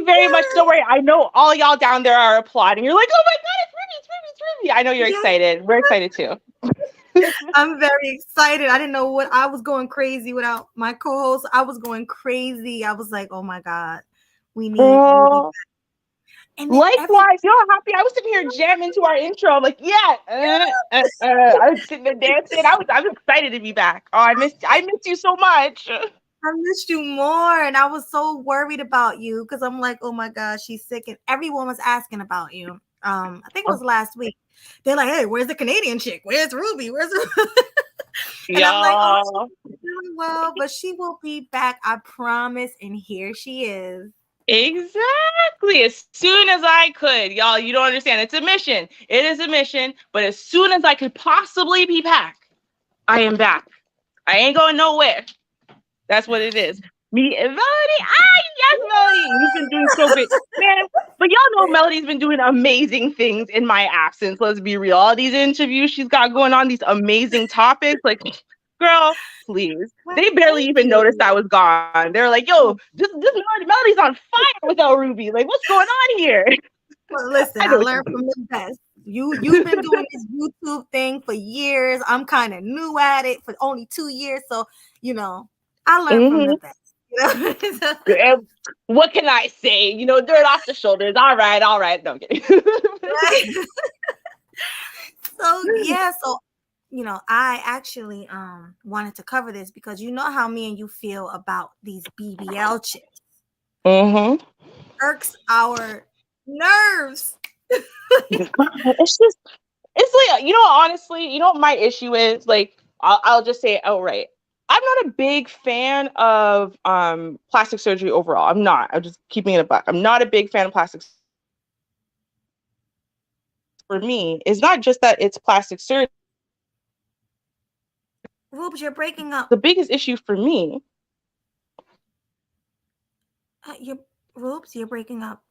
very much. Don't worry. I know all y'all down there are applauding. You're like, oh my God, it's Ruby, it's Ruby, it's Ruby. I know you're excited. We're excited too. I'm very excited. I didn't know what I was going crazy without my co-host. I was going crazy. I was like, oh my God, we need Ruby back. And then Likewise, you know how happy I was sitting here jamming to our intro. I'm like, I was sitting there dancing. I was excited to be back. Oh, I missed you so much. I missed you more, and I was so worried about you because I'm like, oh my gosh, she's sick, and everyone was asking about you. I think it was last week. They're like, hey, where's the Canadian chick? Where's Ruby? Where's Ruby? And I'm like, oh, she's doing well, but she will be back, I promise. And here she is. Exactly. As soon as I could, y'all, you don't understand. It's a mission. It is a mission. But as soon as I could possibly be back, I am back. I ain't going nowhere. That's what it is. Me and Melody. Yes, Melody. You've been doing so great. Man, but y'all know Melody's been doing amazing things in my absence. Let's be real. All these interviews she's got going on, these amazing topics. Like, girl, please. They barely even noticed I was gone. They're like, yo, this Melody's on fire without Ruby. Like, what's going on here? Well, listen, I learned from the best. You've been doing this YouTube thing for years. I'm kind of new at it for only 2 years. So, I learned from the best. What can I say? Dirt off the shoulders. All right. No, I'm kidding. So I actually wanted to cover this because you know how me and you feel about these BBL chicks. Irks our nerves. It's like, honestly, what my issue is? Like, I'll just say it outright. I'm not a big fan of plastic surgery overall. I'm not. I'm just keeping it a buck. I'm not a big fan of plastic surgery. For me, it's not just that it's plastic surgery. Rubes, you're breaking up. The biggest issue for me. Rubes, you're breaking up.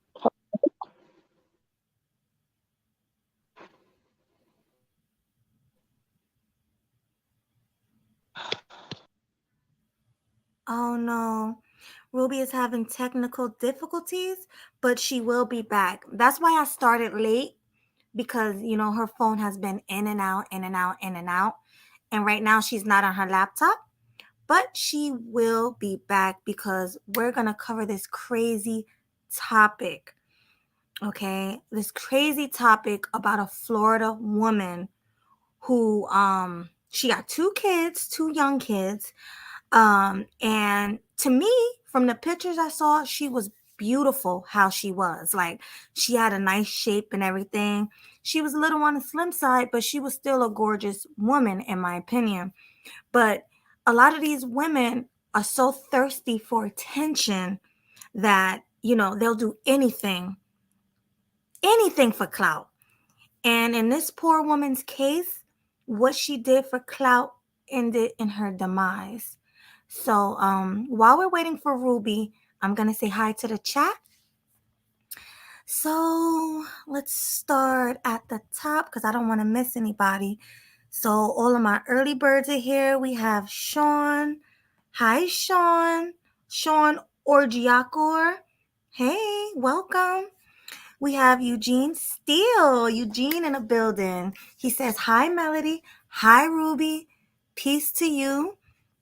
Oh no, Ruby is having technical difficulties, but she will be back. That's why I started late because, her phone has been in and out, in and out, in and out. And right now she's not on her laptop, but she will be back because we're going to cover this crazy topic. Okay, this crazy topic about a Florida woman who she got 2 kids, 2 young kids. And to me, from the pictures I saw, she was beautiful how she was. Like, she had a nice shape and everything. She was a little on the slim side, but she was still a gorgeous woman, in my opinion. But a lot of these women are so thirsty for attention that, they'll do anything for clout. And in this poor woman's case, what she did for clout ended in her demise. So while we're waiting for Ruby, I'm going to say hi to the chat. So let's start at the top because I don't want to miss anybody. So all of my early birds are here. We have Sean. Hi, Sean. Sean Orgiakor. Hey, welcome. We have Eugene Steele. Eugene in the building. He says, hi, Melody. Hi, Ruby. Peace to you.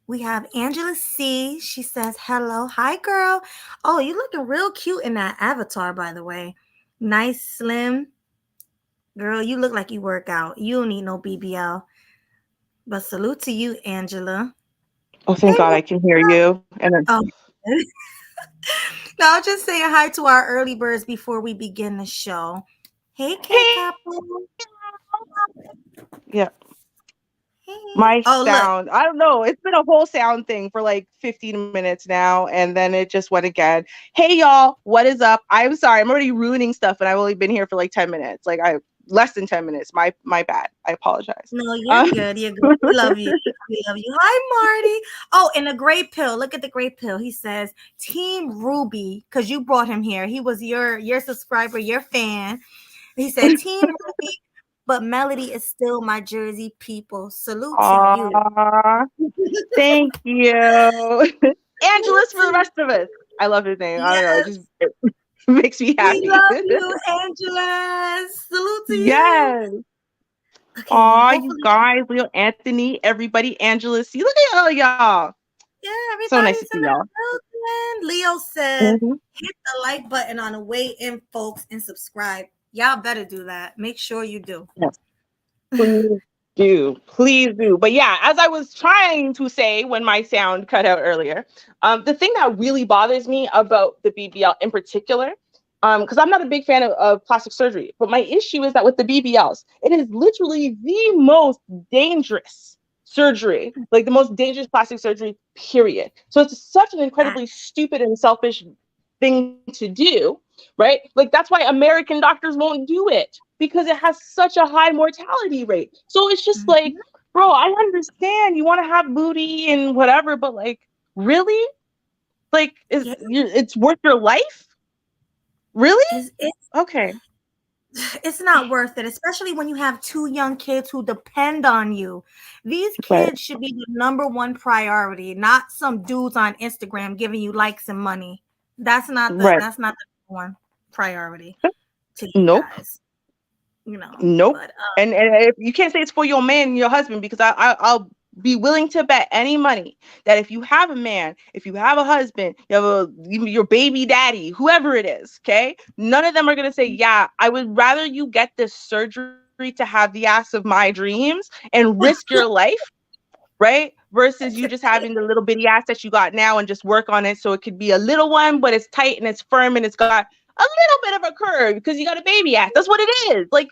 We have Angela C. She says, hello. Hi, girl. Oh, you looking real cute in that avatar, by the way. Nice, slim. Girl, you look like you work out. You don't need no BBL. But salute to you, Angela. Oh, thank God I can hear you. And then... Now, I'll just say hi to our early birds before we begin the show. Hey, K-Couple. Yeah. My sound, look. I don't know. It's been a whole sound thing for like 15 minutes now, and then it just went again. Hey, y'all, what is up? I'm sorry. I'm already ruining stuff, and I've only been here for like 10 minutes. Less than 10 minutes. My bad. I apologize. No, you're good. You're good. We love you. We love you. Hi, Marty. Oh, and the gray pill. Look at the gray pill. He says, Team Ruby, because you brought him here. He was your subscriber, your fan. He said, Team Ruby. But Melody is still my Jersey people. Salute to you. Thank you. Angela's for the rest of us. I love his name. Yes. I don't know. Makes me We happy. love you, Angela. Salute to you. Yes. Okay, Aw, you hopefully, guys, Leo, Anthony, everybody, Angela. See, look at all y'all. yeah, So nice to everybody's see in y'all. the building. Leo said, Mhm. hit the like button on the way in, folks, and subscribe. Y'all better do that. Make sure you do. Yes. Please do. Please do. But yeah, as I was trying to say when my sound cut out earlier, the thing that really bothers me about the BBL in particular, because I'm not a big fan of plastic surgery, but my issue is that with the BBLs, it is literally the most dangerous surgery, like the most dangerous plastic surgery, period. So it's such an incredibly stupid and selfish thing to do, right? Like that's why American doctors won't do it because it has such a high mortality rate. So it's just like, Mhm. bro, I understand you want to have booty and whatever, but like, really? Like, Yeah, it's worth your life? Really? it's Okay. it's not worth it, especially when you have two young kids who depend on you. These Right. kids should be the number one priority, not some dudes on Instagram giving you likes and money. Right. That's not the number one priority to you Nope. guys, you know. Nope. But And if you can't say it's for your man and your husband, because I'll be willing to bet any money that if you have a man, if you have a husband, you have your baby daddy, whoever it is, okay, none of them are gonna say, yeah, I would rather you get this surgery to have the ass of my dreams and risk your life, right? Versus you just having the little bitty ass that you got now and just work on it so it could be a little one, but it's tight and it's firm and it's got a little bit of a curve because you got a baby ass. That's what it is. Like,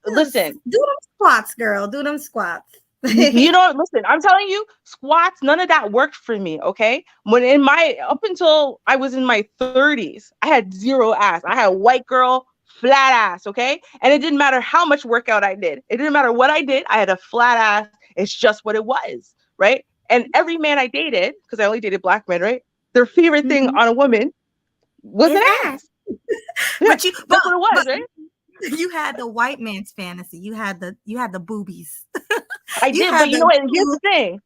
listen, do them squats, girl. Do them squats. you know, listen, I'm telling you, squats, none of that worked for me. Okay. When in my, up until I was in my 30s, I had zero ass. I had white girl, flat ass. Okay. And it didn't matter how much workout I did, it didn't matter what I did. I had a flat ass. It's just what it was. Right. And every man I dated, because I only dated black men, right? Their favorite thing Mhm. on a woman was an It's ass. ass. Yeah. But you That's what it was, but right? you had the white man's fantasy. You had the boobies. I You did. But had you know the what? Here's the thing.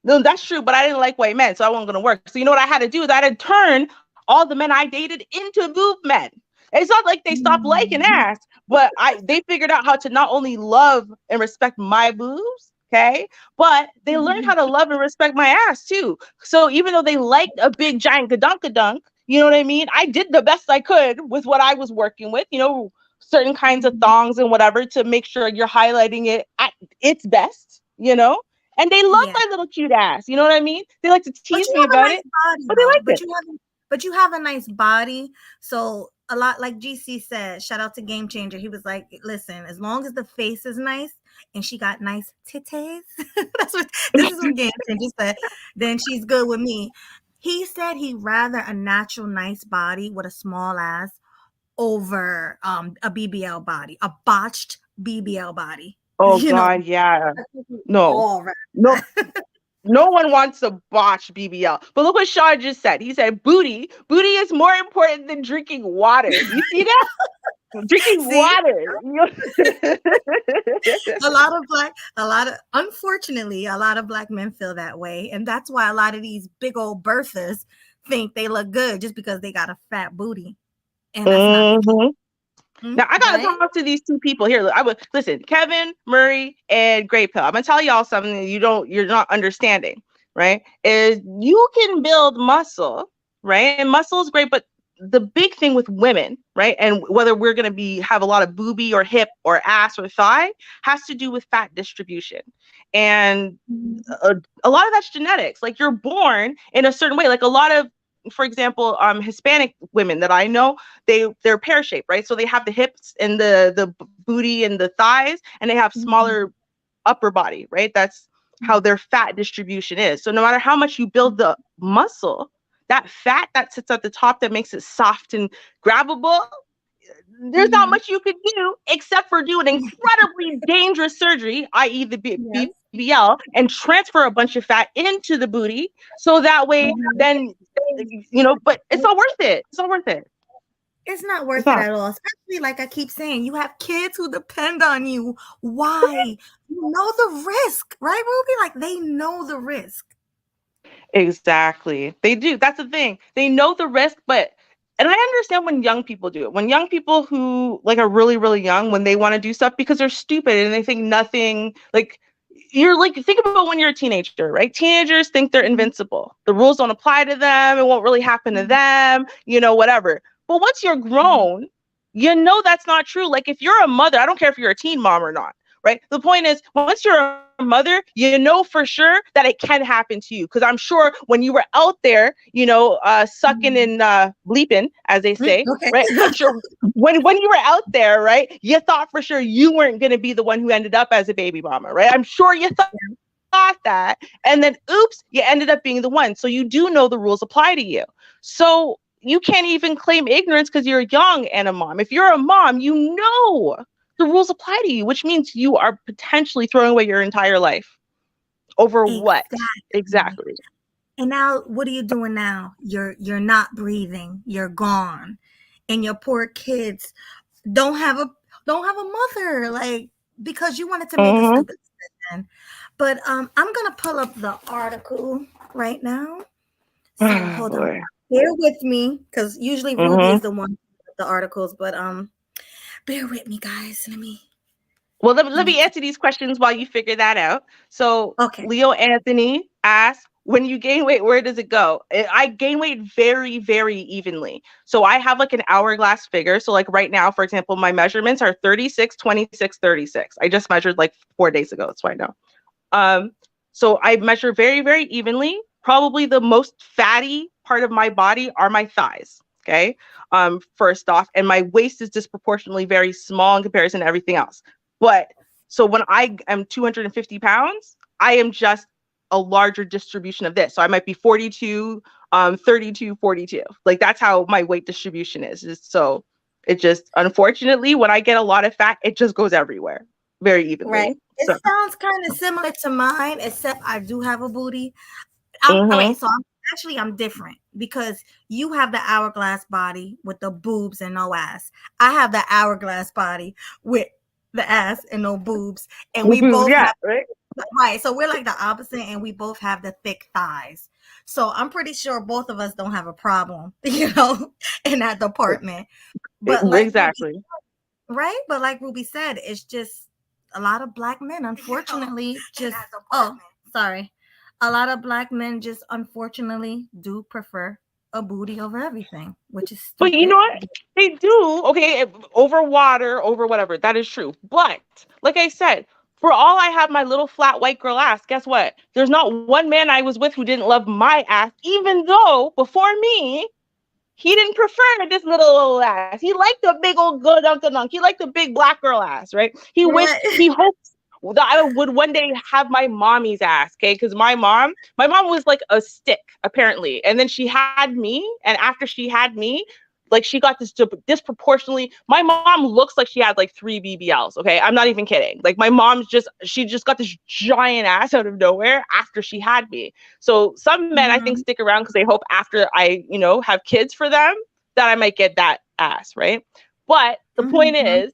No, that's true, but I didn't like white men, so I wasn't gonna work. So you know what I had to do is I had to turn all the men I dated into boob men. It's not like they stopped liking Mhm. ass, but they figured out how to not only love and respect my boobs, okay, but they learned how to love and respect my ass too. So even though they liked a big giant gadunk, you know what I mean? I did the best I could with what I was working with, you know, certain kinds of thongs and whatever to make sure you're highlighting it at its best, you know? And they love Yeah. my little cute ass. You know what I mean? They like to But tease you me have a about it, nice body but though. they like it. But you have a nice body. So a lot like GC said, shout out to Game Changer. He was like, listen, as long as the face is nice and she got nice titties, that's what this is what Game Changer said, then she's good with me. He said he'd rather a natural nice body with a small ass over a BBL body, a botched BBL body. Oh You know, God, yeah. that's what we No, all rather no, that. no one wants to botch BBL. But look what Shaw just said. He said, "Booty is more important than drinking water." You see that? Drinking See, water. unfortunately, a lot of black men feel that way. And that's why a lot of these big old birthers think they look good just because they got a fat booty. And that's not the Mhm. case. Now I gotta Right? talk to these two people here. I would listen, Kevin Murray and Great Pill. I'm gonna tell y'all something that you're not understanding, right? Is you can build muscle, right? And muscle is great, but the big thing with women, right? And whether we're gonna have a lot of boobie or hip or ass or thigh has to do with fat distribution. And Mhm. a lot of that's genetics. Like you're born in a certain way. Like a lot of, for example, Hispanic women that I know, they're pear shaped, right? So they have the hips and the booty and the thighs, and they have smaller upper body, right? That's how their fat distribution is. So no matter how much you build the muscle, that fat that sits at the top that makes it soft and grabbable, there's not Mhm. much you could do except for do an incredibly dangerous surgery, i.e., the Yes. BBL, and transfer a bunch of fat into the booty. So that way, Mhm. then, but it's not worth it. It's not worth it. It's not It's worth it not. at all. Especially like I keep saying, you have kids who depend on you. Why? You know the risk, right, Ruby? Like they know the risk. Exactly. They do. That's the thing. They know the risk, but And I understand when young people do it. When young people who like are really, really young, when they want to do stuff because they're stupid and they think nothing, like you're like, think about when you're a teenager, right? Teenagers think they're invincible. The rules don't apply to them. It won't really happen to them, whatever. But once you're grown, that's not true. Like if you're a mother, I don't care if you're a teen mom or not, right? The point is, once you're a mother, for sure that it can happen to you. Because I'm sure when you were out there, sucking and bleeping, as they say, Okay. right? I'm sure when you were out there, right, you thought for sure you weren't going to be the one who ended up as a baby mama, right? I'm sure you thought that. And then, oops, you ended up being the one. So you do know the rules apply to you. So you can't even claim ignorance because you're young and a mom. If you're a mom, the rules apply to you, which means you are potentially throwing away your entire life. Over what? Exactly. And now what are you doing now? You're not breathing. You're gone. And your poor kids don't have a mother, like, because you wanted to make a stupid decision. But I'm gonna pull up the article right now. So hold on. Bear with me, because usually Ruby is the one with the articles, but bear with me, guys. Let me answer these questions while you figure that out. So Leo Anthony asked, when you gain weight, where does it go? I gain weight very, very evenly. So I have like an hourglass figure. So like right now, for example, my measurements are 36, 26, 36. I just measured like 4 days ago. That's why I know. So I measure very, very evenly. Probably the most fatty part of my body are my thighs. Okay. First off, and my waist is disproportionately very small in comparison to everything else. But so when I am 250 pounds, I am just a larger distribution of this. So I might be 42, 32, 42. Like that's how my weight distribution is. So it just, unfortunately, when I get a lot of fat, it just goes everywhere very evenly. Right. It sounds kind of similar to mine, except I do have a booty. I'm different because you have the hourglass body with the boobs and no ass. I have the hourglass body with the ass and no boobs, and we both have right. So we're like the opposite, and we both have the thick thighs. So I'm pretty sure both of us don't have a problem, in that department. But like exactly, right. But like Ruby said, it's just a lot of black men, unfortunately, a lot of black men just unfortunately do prefer a booty over everything, which is stupid. But you know what? They do, okay, over water, over whatever. That is true. But like I said, for all I have my little flat white girl ass, guess what? There's not one man I was with who didn't love my ass, even though before me, he didn't prefer this little ass. He liked the big old good dunk. He liked the big black girl ass, right? He hopes that I would one day have my mommy's ass, okay? Because my mom was like a stick, apparently. And then she had me, and after she had me, like she got this disproportionately. My mom looks like she had like 3 BBLs, okay? I'm not even kidding. Like my mom's she just got this giant ass out of nowhere after she had me. So some men I think stick around because they hope after I, have kids for them that I might get that ass, right? But the point is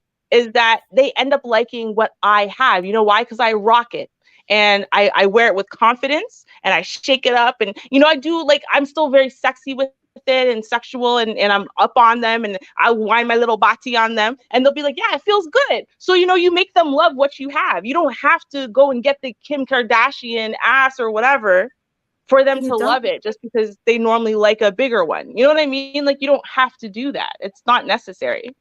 that they end up liking what I have. You know why? Because I rock it. And I wear it with confidence and I shake it up. And, I do I'm still very sexy with it and sexual and I'm up on them and I wind my little body on them and they'll be like, yeah, it feels good. So, you make them love what you have. You don't have to go and get the Kim Kardashian ass or whatever for them to love it just because they normally like a bigger one. You know what I mean? Like you don't have to do that. It's not necessary.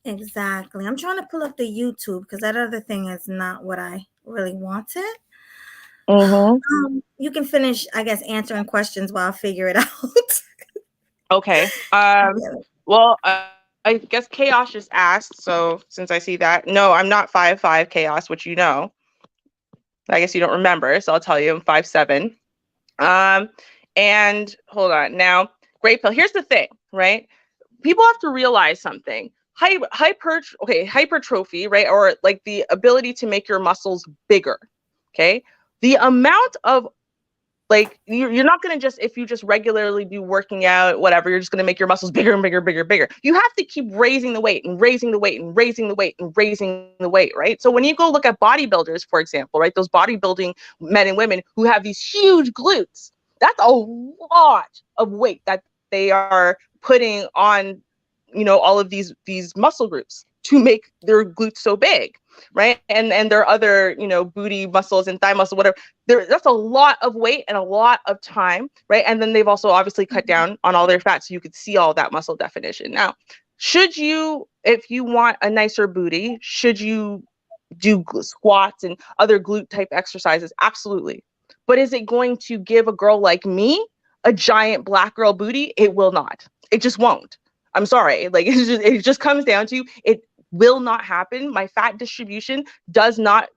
Exactly. I'm trying to pull up the YouTube because that other thing is not what I really wanted. You can finish, I guess, answering questions while I figure it out. Okay. Well, I guess Chaos just asked. So since I see that, no, I'm not 5'5" Chaos, which I guess you don't remember. So I'll tell you, I'm 5'7". And hold on now, Great Pill. Here's the thing, right? People have to realize something. Hypertrophy, right? Or like the ability to make your muscles bigger. Okay. The amount of you're not going to just, if you just regularly do working out, whatever, you're just going to make your muscles bigger and bigger, bigger, bigger. You have to keep raising the weight and raising the weight and raising the weight and raising the weight, right? So when you go look at bodybuilders, for example, right, those bodybuilding men and women who have these huge glutes, that's a lot of weight that they are putting on, all of these muscle groups to make their glutes so big, right? And their other, booty muscles and thigh muscle, whatever. That's a lot of weight and a lot of time, right? And then they've also obviously cut down on all their fat so you could see all that muscle definition. Now, should you, if you want a nicer booty, should you do squats and other glute type exercises? Absolutely. But is it going to give a girl like me a giant black girl booty? It will not. It just won't. I'm sorry. Like it just comes down to it will not happen. My fat distribution does not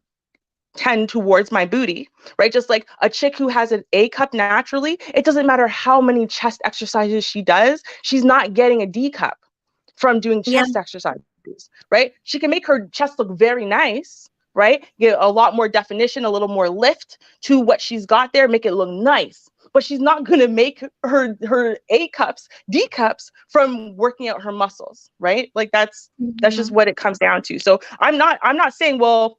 tend towards my booty, right? Just like a chick who has an A cup naturally, it doesn't matter how many chest exercises she does, she's not getting a D cup from doing chest exercises, right? She can make her chest look very nice, right? Get a lot more definition, a little more lift to what she's got there, make it look nice. But she's not going to make her A cups, D cups from working out her muscles, right? Like that's just what it comes down to. So I'm not saying, well,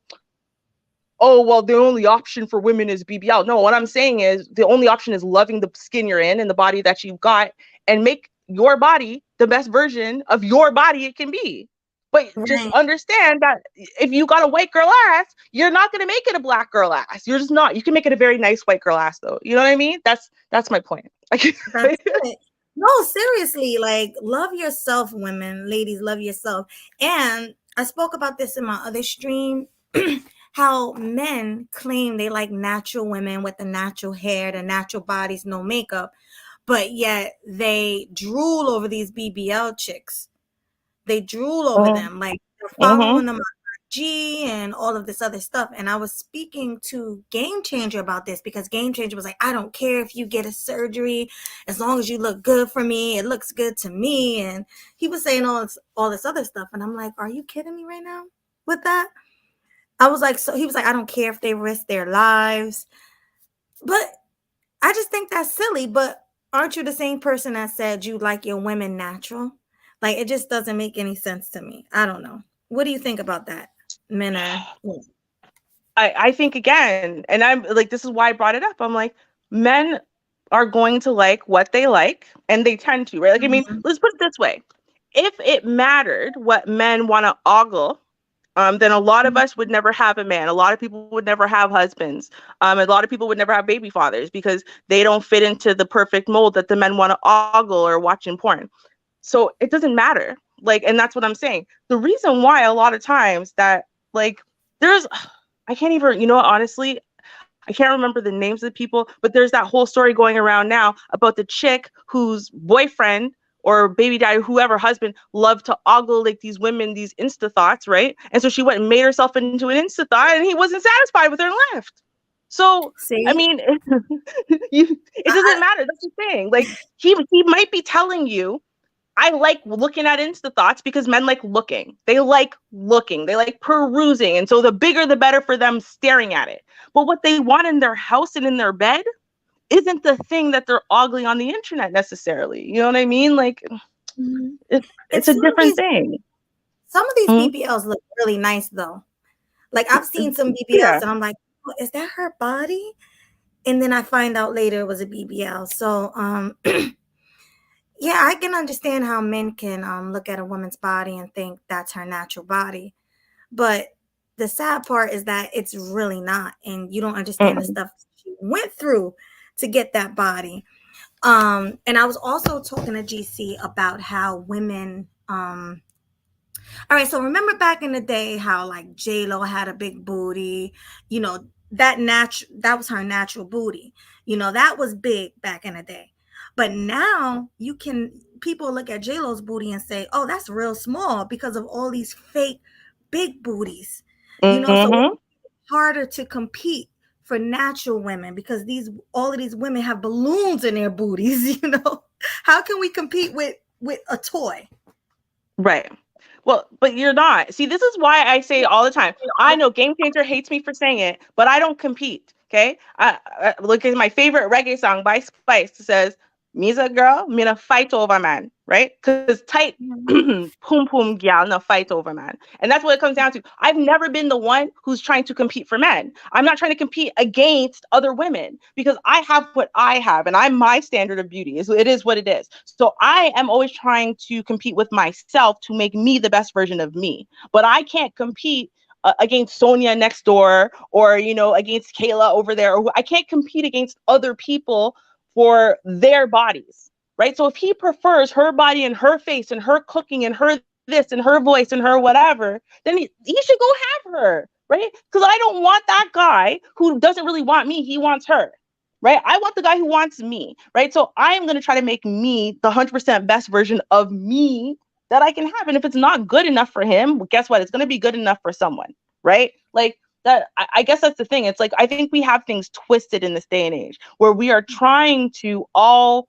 oh, well, the only option for women is BBL. No, what I'm saying is the only option is loving the skin you're in and the body that you've got and make your body the best version of your body it can be. But just understand that if you got a white girl ass, you're not going to make it a black girl ass. You're just not. You can make it a very nice white girl ass, though. You know what I mean? That's my point. That's it. No, seriously, like love yourself, women, ladies, love yourself. And I spoke about this in my other stream. How men claim they like natural women with the natural hair, the natural bodies, no makeup, but yet they drool over these BBL chicks. They drool over them, like they're following them on IG and all of this other stuff. And I was speaking to Game Changer about this because Game Changer was like, I don't care if you get a surgery, as long as you look good for me, it looks good to me. And he was saying all this other stuff. And I'm like, are you kidding me right now with that? I was like, so he was like, I don't care if they risk their lives. But I just think that's silly. But aren't you the same person that said you like your women natural? Like, it just doesn't make any sense to me. I don't know. What do you think about that? Men are... I think, again, and I'm like, this is why I brought it up. I'm like, men are going to like what they like, and they tend to, right? Like, I mean, let's put it this way. If it mattered what men want to ogle, then a lot of us would never have a man. A lot of people would never have husbands. A lot of people would never have baby fathers because they don't fit into the perfect mold that the men want to ogle or watching porn. So it doesn't matter. Like, and that's what I'm saying. The reason why a lot of times that, like, I can't even, honestly, I can't remember the names of the people, but there's that whole story going around now about the chick whose boyfriend or baby daddy, whoever, husband, loved to ogle like these women, these insta thoughts, right? And so she went and made herself into an insta thought, and he wasn't satisfied with her and left. So, see? I mean, it doesn't matter. That's the thing. Like, he might be telling you, I like looking at insta thoughts because men like looking. They like looking. They like perusing. And so the bigger, the better for them staring at it. But what they want in their house and in their bed isn't the thing that they're ogling on the internet necessarily. You know what I mean? Like, it's a different thing. Some of these BBLs look really nice, though. Like, I've seen some BBLs, and I'm like, oh, is that her body? And then I find out later it was a BBL. So, yeah, I can understand how men can look at a woman's body and think that's her natural body. But the sad part is that it's really not. And you don't understand the stuff she went through to get that body. And I was also talking to GC about how women, all right, so remember back in the day how like J-Lo had a big booty, that was her natural booty. That was big back in the day. But now people look at J-Lo's booty and say, oh, that's real small because of all these fake big booties. So it's harder to compete for natural women because all of these women have balloons in their booties. How can we compete with a toy? Right. Well, but you're not. See, this is why I say all the time, I know Game Changer hates me for saying it, but I don't compete. Okay. I look at my favorite reggae song by Spice. It says, me's a girl, me na fight over man, right? Because tight Mhm. pum pum gal na fight over man. And that's what it comes down to. I've never been the one who's trying to compete for men. I'm not trying to compete against other women because I have what I have and I'm my standard of beauty. It is what it is. So I am always trying to compete with myself to make me the best version of me. But I can't compete against Sonia next door or, against Kayla over there. Or I can't compete against other people for their bodies, right? So if he prefers her body and her face and her cooking and her this and her voice and her whatever, then he should go have her, right? Because I don't want that guy who doesn't really want me. He wants her, right? I want the guy who wants me, right? So I am going to try to make me the 100% best version of me that I can have. And if it's not good enough for him, well, guess what? It's going to be good enough for someone, right? Like that. I guess that's the thing. It's like I think we have things twisted in this day and age where we are trying to all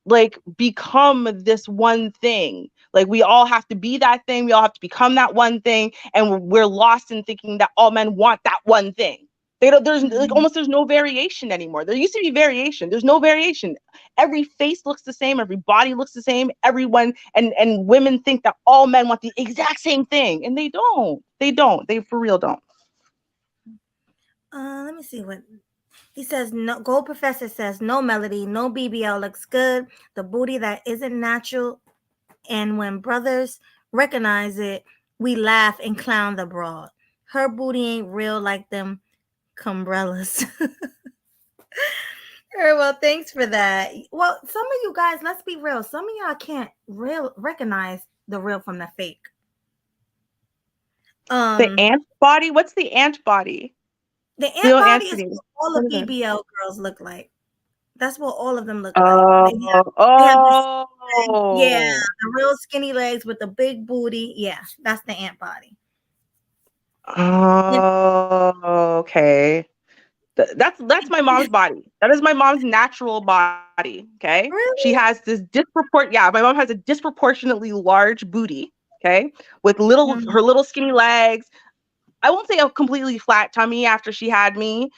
like become this one thing. Like we all have to be that thing. We all have to become that one thing. And we're lost in thinking that all men want that one thing. They don't, Mhm. there's no variation anymore. There used to be variation. There's no variation. Every face looks the same. Every body looks the same. Everyone and women think that all men want the exact same thing. And they don't. They don't. They for real don't. Let me see what he says. No, Gold Professor says no melody, no BBL looks good. The booty that isn't natural, and when brothers recognize it, we laugh and clown the broad. Her booty ain't real like them cumbrellas. Very well, thanks for that. Well, some of you guys, let's be real. Some of y'all can't real recognize the real from the fake. The Um, ant body? What's the ant body? the We ant don't body answer is these. what all the What is it? BBL girls look like. That's what all of them look like. Oh, They have this, yeah, oh, the real skinny legs with the big booty. Yeah, that's the ant body. Yeah. oh, okay. That's my mom's body. That is my mom's natural body. Okay, she has Really? this yeah. My mom has a disproportionately large booty. Okay, with her Mm-hmm. little skinny legs. I won't say a completely flat tummy after she had me,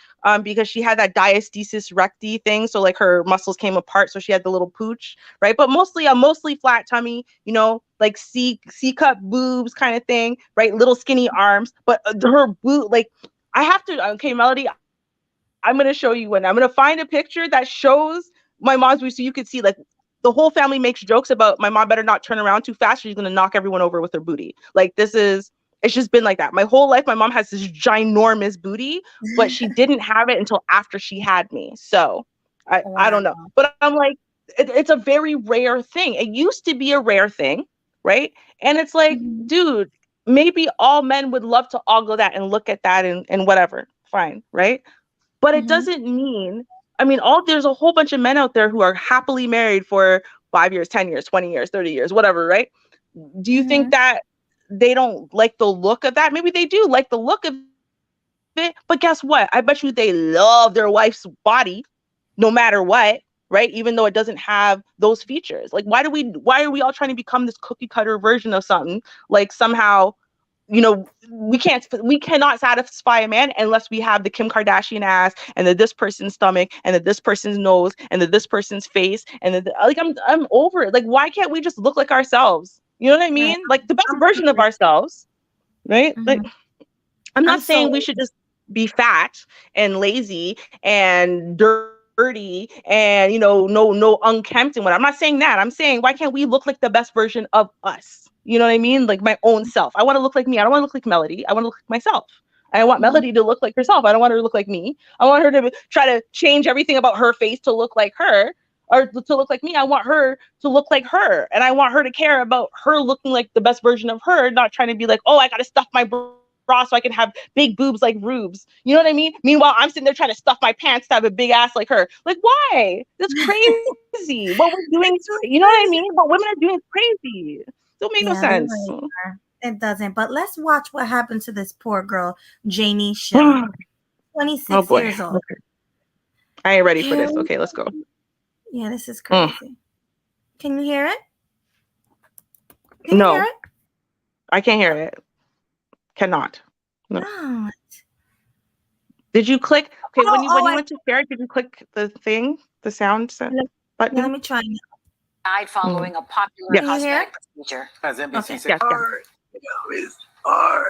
because she had that diastasis recti thing. So like her muscles came apart, so she had the little pooch, right? But mostly a mostly flat tummy, like C cup boobs kind of thing, right? Little skinny arms, but her boot, like I have to. Okay, Melody, I'm gonna show you one. I'm gonna find a picture that shows my mom's booty, so you could see like the whole family makes jokes about my mom better not turn around too fast. She's gonna knock everyone over with her booty. Like it's just been like that. My whole life, my mom has this ginormous booty, but she didn't have it until after she had me. So I Wow. don't know. But I'm like, it's a very rare thing. It used to be a rare thing, right? And it's like, Mhm. dude, maybe all men would love to ogle that and look at that and whatever. Fine, right? But it Mhm. doesn't mean, I mean, there's a whole bunch of men out there who are happily married for 5 years, 10 years, 20 years, 30 years, whatever, right? Do you think Mhm. that they don't like the look of that? Maybe they do like the look of it, but guess what? I bet you they love their wife's body no matter what, right? Even though it doesn't have those features. Like why are we all trying to become this cookie cutter version of something? Like somehow, we cannot satisfy a man unless we have the Kim Kardashian ass and the this person's stomach and the this person's nose and the this person's face and like I'm over it. Like why can't we just look like ourselves? You know what I Right. mean? Like the best I'm version of over it. ourselves, right? Like Mhm. I'm I'm not so saying we should just be fat and lazy and dirty and no unkempt and what. I'm not saying that. I'm saying why can't we look like the best version of us? You know what I mean? Like my own self. I want to look like me. I don't want to look like Melody. I want to look like myself. And I want Mhm. Melody to look like herself. I don't want her to look like me. I want her to try to change everything about her face to look like her or to look like me. I want her to look like her. And I want her to care about her looking like the best version of her, not trying to be like, oh, I got to stuff my bra so I can have big boobs like Rubes. You know what I mean? Meanwhile, I'm sitting there trying to stuff my pants to have a big ass like her. Like, why? That's crazy. What we're doing is, you It's know so what I mean? What women are doing is crazy. Don't make no Yeah, they sense. really are. It doesn't. But let's watch what happened to this poor girl, Janie Shell, Oh 26 boy. years old. Okay. I ain't ready for Here, this. Okay, let's go. yeah, this is Mm. crazy. Can you hear it? Can you hear No, it? I can't hear it. Cannot. No. No. Did you click? Okay, Oh, when you I went to share it, did you click the thing, the sound set? But Yeah, let me try. Died following a popular Yeah. cosmetic procedure. As NBC Okay. said, Yes, yes. hard. It's hard.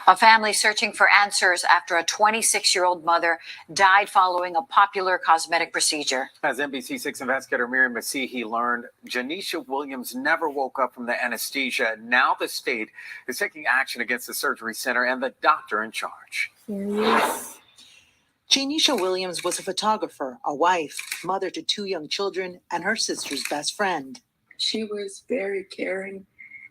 A family searching for answers after a 26-year-old mother died following a popular cosmetic procedure. As NBC6 investigator Miriam Masihi learned, Janisha Williams never woke up from the anesthesia. Now the state is taking action against the surgery center and the doctor in charge. Serious. Janisha Williams was a photographer, a wife, mother to 2 young children, and her sister's best friend. She was very caring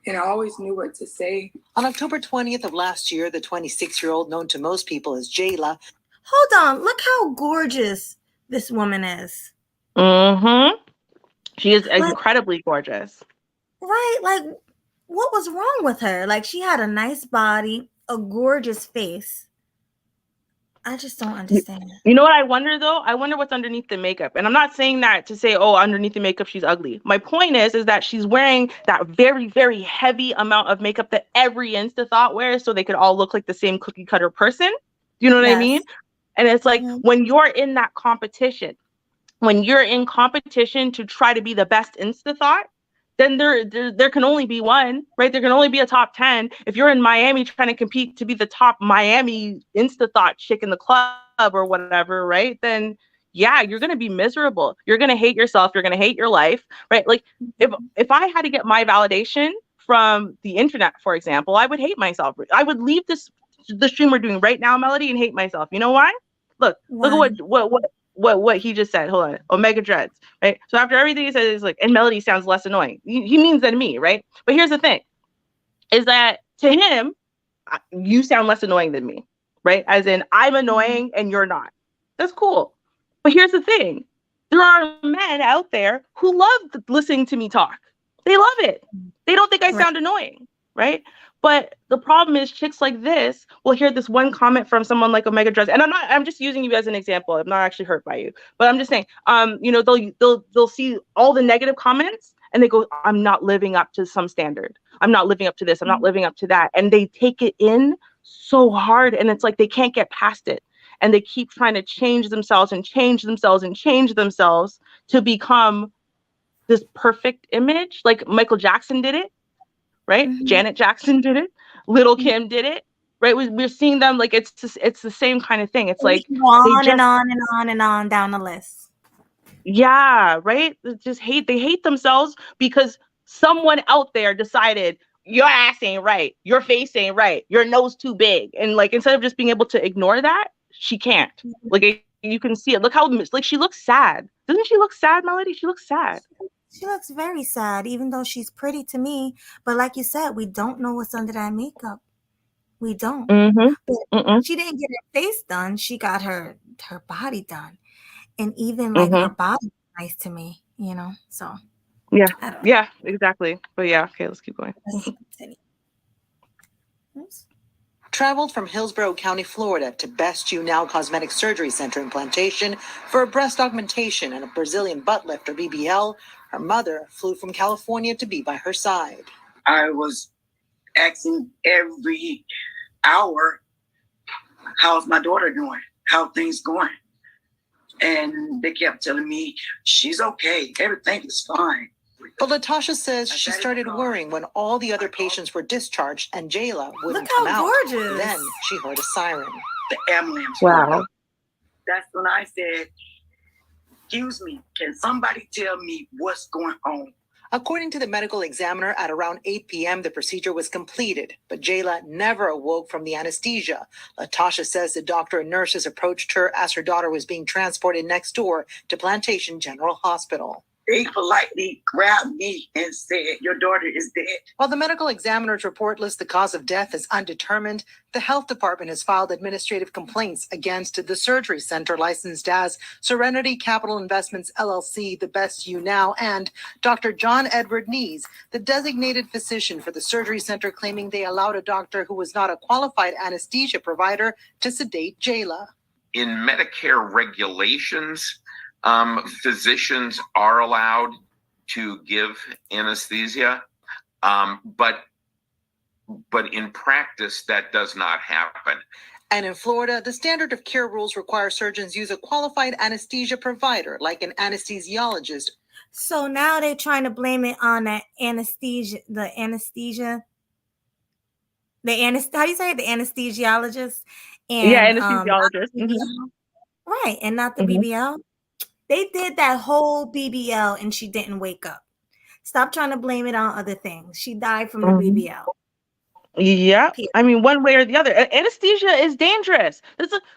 and always knew what to say. On October 20th of last year, the 26-year-old, known to most people as Jayla, Hold on. Look how gorgeous this woman is. Mm-hmm. She is Like- incredibly gorgeous. Right? Like, what was wrong with her? Like, she had a nice body, a gorgeous face. I just don't understand. You know what I wonder though? I wonder what's underneath the makeup. And I'm not saying that to say, oh, underneath the makeup she's ugly. My point is that she's wearing that very, very heavy amount of makeup that every Insta thought wears, so they could all look like the same cookie cutter person. Do you know what I Yes. mean? And it's like Mhm. when you're in that competition, when you're in competition to try to be the best Insta thought, then there can only be one, right? There can only be a top 10. If you're in Miami trying to compete to be the top Miami Insta thought chick in the club or whatever, right? Then yeah, you're gonna be miserable. You're gonna hate yourself. You're gonna hate your life, right? Like if I had to get my validation from the internet, for example, I would hate myself. I would leave the stream we're doing right now, Melody, and hate myself. You know why? Look at what he just said. Hold on. Omega Dreads, right? So after everything he says, it's like, and Melody sounds less annoying. He means than me, right? But here's the thing, is that to him, you sound less annoying than me, right? As in, I'm annoying and you're not. That's cool. But here's the thing. There are men out there who love listening to me talk. They love it. They don't think I sound annoying, right? But the problem is chicks like this will hear this one comment from someone like Omega Dress, and I'm just using you as an example. I'm not actually hurt by you, but I'm just saying, they'll see all the negative comments and they go, I'm not living up to some standard. I'm not living up to this. I'm not living up to that. And they take it in so hard, and it's like they can't get past it. And they keep trying to change themselves and change themselves and change themselves to become this perfect image. Like Michael Jackson did it. Right? Mhm. Janet Jackson did it. Little Kim did it. Right? We're seeing them like it's the same kind of thing. It's We like can go on just, and on and on and on down the list. Yeah, right? They hate themselves because someone out there decided your ass ain't right, your face ain't right, your nose too big. And like instead of just being able to ignore that, she can't. Like you can see it. Look how like she looks sad. Doesn't she look sad, Melody? She looks sad. She looks very sad, even though she's pretty to me. But like you said, we don't know what's under that makeup. We don't. But she didn't get her face done. She got her body done. And even like her body nice to me, you know? So yeah, exactly. But yeah, okay, let's keep going. let's continue. Oops. traveled from Hillsborough County, Florida to Best You Now Cosmetic Surgery Center in Plantation for a breast augmentation and a Brazilian butt lift, or BBL. Her mother flew from California to be by her side. I was asking every hour, how's my daughter doing? How things going? And they kept telling me, she's okay. Everything is fine. But Latasha says she started worrying when all the other patients were discharged and Jayla wouldn't Look come how out. gorgeous. Then she heard a siren. The ambulance. Wow. That's when I said, excuse me, can somebody tell me what's going on? According to the medical examiner, at around 8 p.m., the procedure was completed, but Jayla never awoke from the anesthesia. Latasha says the doctor and nurses approached her as her daughter was being transported next door to Plantation General Hospital. They politely grabbed me and said, your daughter is dead. While the medical examiner's report lists the cause of death as undetermined, the health department has filed administrative complaints against the surgery center licensed as Serenity Capital Investments, LLC, the Best You Now, and Dr. John Edward Nees, the designated physician for the surgery center, claiming they allowed a doctor who was not a qualified anesthesia provider to sedate Jayla. In Medicare regulations, physicians are allowed to give anesthesia, but in practice, that does not happen. And in Florida, the standard of care rules require surgeons use a qualified anesthesia provider like an anesthesiologist. So now they're trying to blame it on the anesthesia, how do you say it? The anesthesiologist Yeah, and not anesthesiologist. the BBL. Right, and not the BBL. They did that whole BBL and she didn't wake up. Stop trying to blame it on other things. She died from the BBL. Yeah, I mean, one way or the other. Anesthesia is dangerous.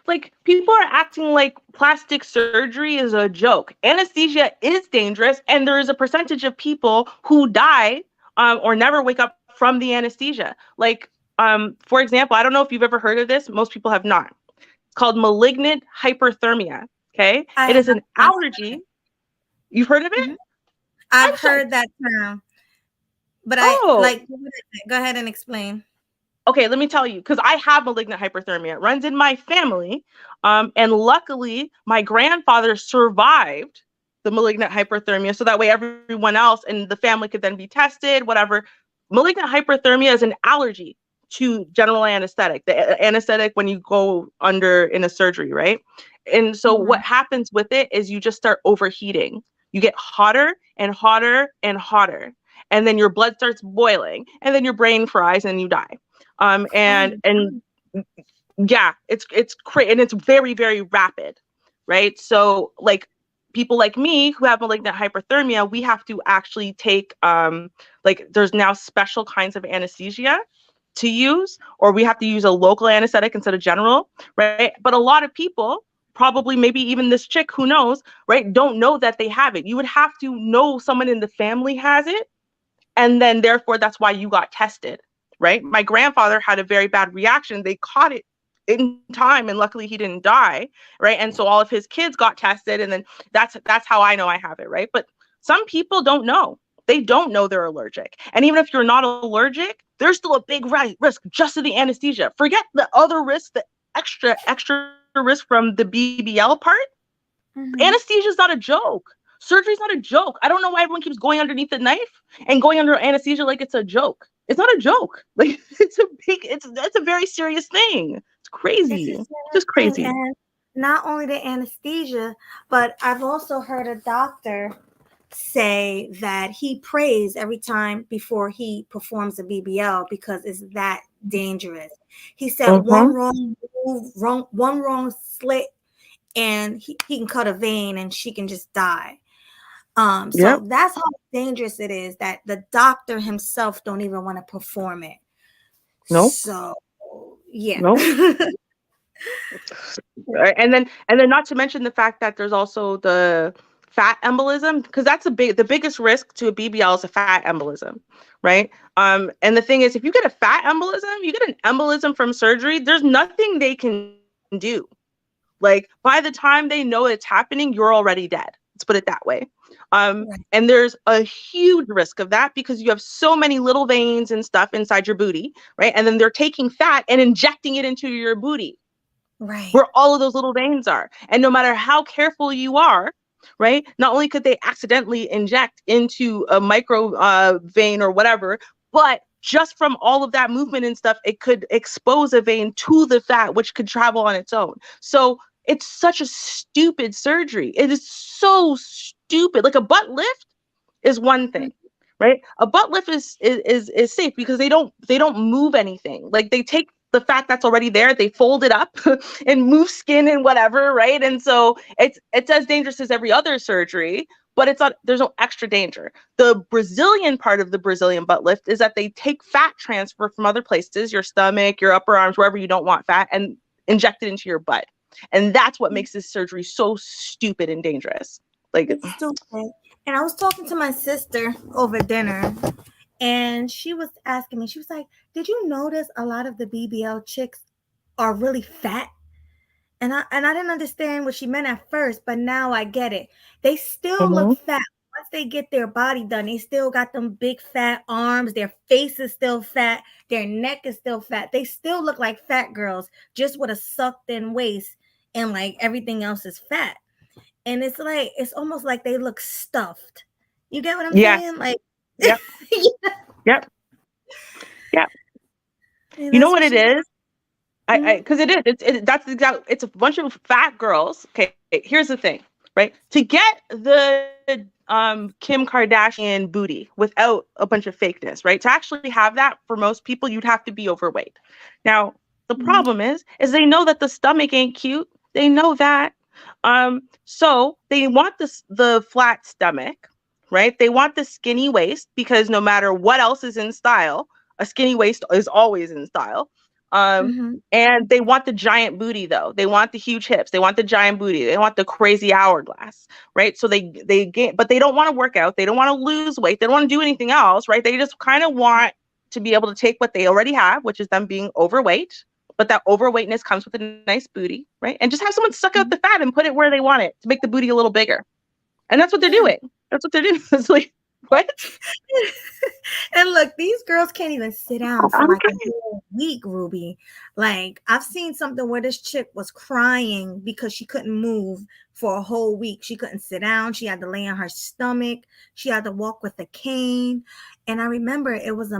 Like people are acting like plastic surgery is a joke. Anesthesia is dangerous, and there is a percentage of people who die or never wake up from the anesthesia. Like, for example, I don't know if you've ever heard of this. Most people have not. It's called malignant hyperthermia. Okay, it is an allergy. You've heard of it? I've heard that term, but go ahead and explain. Okay, let me tell you, because I have malignant hyperthermia. It runs in my family. And luckily, my grandfather survived the malignant hyperthermia. So that way everyone else in the family could then be tested, whatever. Malignant hyperthermia is an allergy to general anesthetic, the anesthetic when you go under in a surgery, right? And so what happens with it is you just start overheating. You get hotter and hotter and hotter. And then your blood starts boiling. And then your brain fries and you die. And yeah, it's crazy, and it's very, very rapid, right? So like people like me who have malignant hyperthermia, we have to actually take like there's now special kinds of anesthesia to use, or we have to use a local anesthetic instead of general, right? But a lot of people, probably maybe even this chick, who knows, right, don't know that they have it. You would have to know someone in the family has it, and then therefore that's why you got tested. Right? My grandfather had a very bad reaction. They caught it in time, and luckily he didn't die. Right? And so all of his kids got tested, and then that's how I know I have it. Right? But some people don't know. They don't know they're allergic. And even if you're not allergic, there's still a big risk just of the anesthesia. Forget the other risk, the extra risk from the BBL part. Anesthesia is not a joke. Surgery is not a joke. I don't know why everyone keeps going underneath the knife and going under anesthesia like it's a joke. It's not a joke. Like it's a very serious thing. It's crazy. It's just crazy. And not only the anesthesia, but I've also heard a doctor say that he prays every time before he performs a BBL because it's that dangerous. He said one wrong move, one wrong slit, and he can cut a vein and she can just die. So that's how dangerous it is that the doctor himself don't even want to perform it. Nope. So yeah. Nope. And then not to mention the fact that there's also the fat embolism, because that's the biggest risk to a BBL is a fat embolism, right? And the thing is, if you get a fat embolism, you get an embolism from surgery, there's nothing they can do. Like by the time they know it's happening, you're already dead. Let's put it that way. And there's a huge risk of that because you have so many little veins and stuff inside your booty, right? And then they're taking fat and injecting it into your booty, right, where all of those little veins are. And no matter how careful you are, right, not only could they accidentally inject into a micro vein or whatever, but just from all of that movement and stuff, it could expose a vein to the fat, which could travel on its own. So it's such a stupid surgery. It is so stupid. Like a butt lift is one thing, right? A butt lift is safe because they don't move anything. Like they take the fat that's already there, they fold it up and move skin and whatever, right? And so it's as dangerous as every other surgery, but it's not. There's no extra danger. The Brazilian part of the Brazilian butt lift is that they take fat transfer from other places, your stomach, your upper arms, wherever you don't want fat, and inject it into your butt. And that's what makes this surgery so stupid and dangerous. Like it's stupid. And I was talking to my sister over dinner, and she was asking me, she was like, did you notice a lot of the BBL chicks are really fat? And I didn't understand what she meant at first, but now I get it. They still look fat. Once they get their body done, they still got them big fat arms. Their face is still fat. Their neck is still fat. They still look like fat girls, just with a sucked in waist, and like everything else is fat. And it's like, it's almost like they look stuffed. You get what I'm saying? Like, yep. Yep. Yep. You know what it is? Because it's a bunch of fat girls. Okay, here's the thing, right? To get the Kim Kardashian booty without a bunch of fakeness, right? To actually have that for most people, you'd have to be overweight. Now, the problem is they know that the stomach ain't cute. They know that. So they want the flat stomach, right? They want the skinny waist because no matter what else is in style, a skinny waist is always in style. And they want the giant booty though. They want the huge hips. They want the giant booty. They want the crazy hourglass, right? So they gain, but they don't want to work out. They don't want to lose weight. They don't want to do anything else, right? They just kind of want to be able to take what they already have, which is them being overweight. But that overweightness comes with a nice booty, right? And just have someone suck out the fat and put it where they want it to make the booty a little bigger. And that's what they're doing. That's what they're doing. It's like, what? And look, these girls can't even sit down for like a whole week, Ruby. Like, I've seen something where this chick was crying because she couldn't move for a whole week. She couldn't sit down. She had to lay on her stomach. She had to walk with a cane. And I remember it was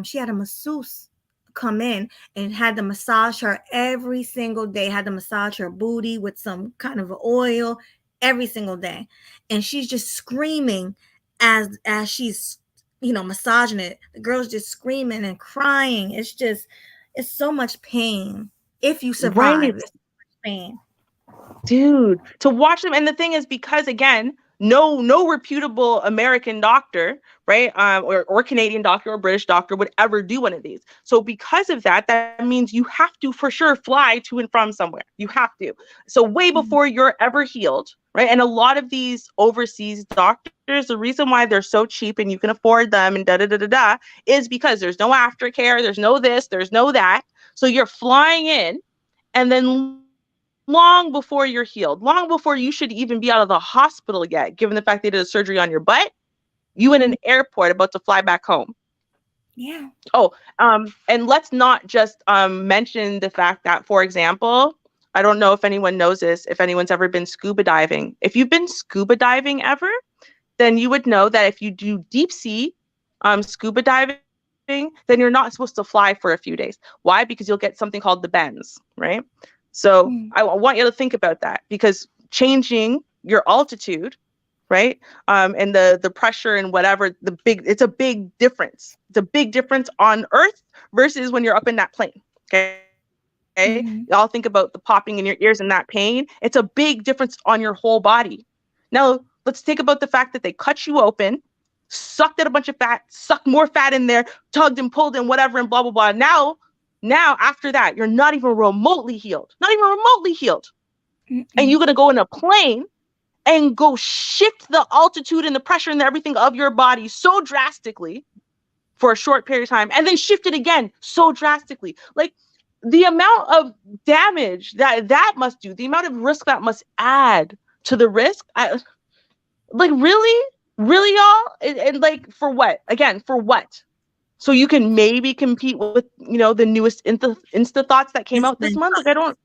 she had a masseuse come in and had to massage her every single day, had to massage her booty with some kind of oil every single day. And she's just screaming as she's, massaging it. The girl's just screaming and crying. It's so much pain. If you survive, right. It's so much pain. Dude, to watch them. And the thing is, because again, no reputable American doctor, right, or Canadian doctor or British doctor would ever do one of these. So because of that, that means you have to for sure fly to and from somewhere. You have to. So way before you're ever healed, right? And a lot of these overseas doctors, the reason why they're so cheap and you can afford them and is because there's no aftercare, there's no this, there's no that. So you're flying in, and then long before you're healed, long before you should even be out of the hospital yet, given the fact they did a surgery on your butt, you in an airport about to fly back home. Yeah. Oh, and let's not just mention the fact that, for example, I don't know if anyone knows this, if anyone's ever been scuba diving. If you've been scuba diving ever, then you would know that if you do deep sea scuba diving, then you're not supposed to fly for a few days. Why? Because you'll get something called the bends, right? So I want you to think about that, because changing your altitude, right, and the pressure and whatever, it's a big difference. It's a big difference on Earth versus when you're up in that plane. Okay. Y'all think about the popping in your ears and that pain. It's a big difference on your whole body. Now let's think about the fact that they cut you open, sucked out a bunch of fat, sucked more fat in there, tugged and pulled and whatever and blah blah blah. Now, after that, you're not even remotely healed. Not even remotely healed. And you're going to go in a plane and go shift the altitude and the pressure and everything of your body so drastically for a short period of time, and then shift it again so drastically. Like, the amount of damage that must do, the amount of risk that must add to the risk. Really, y'all? And like, for what? Again, for what? So you can maybe compete with, the newest Insta thoughts that came out this month. Like, I don't.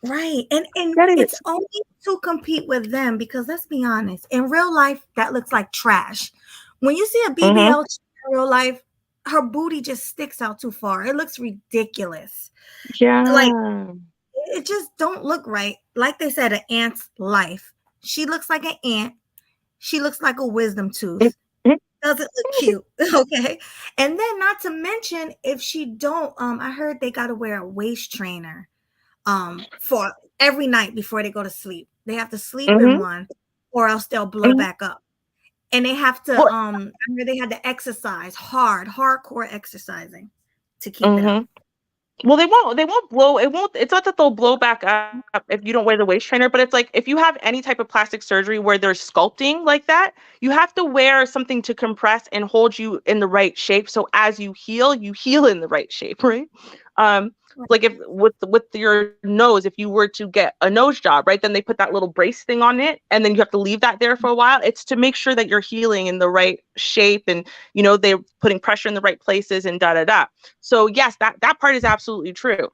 Right. And it's only to compete with them, because let's be honest, in real life, that looks like trash. When you see a BBL in real life, her booty just sticks out too far. It looks ridiculous. Yeah. Like, it just don't look right. Like they said, an ant's life. She looks like an ant. She looks like a wisdom tooth. Doesn't look cute. Okay. And then, not to mention, if she don't, I heard they got to wear a waist trainer for every night before they go to sleep. They have to sleep in one, or else they'll blow back up. And they have to I heard they had to exercise hardcore exercising to keep it up. Well, they won't blow. It's not that they'll blow back up if you don't wear the waist trainer, but it's like, if you have any type of plastic surgery where there's sculpting like that, you have to wear something to compress and hold you in the right shape. So as you heal in the right shape, right? Like, if with your nose, if you were to get a nose job, right, then they put that little brace thing on it, and then you have to leave that there for a while. It's to make sure that you're healing in the right shape, and they're putting pressure in the right places and So yes, that part is absolutely true.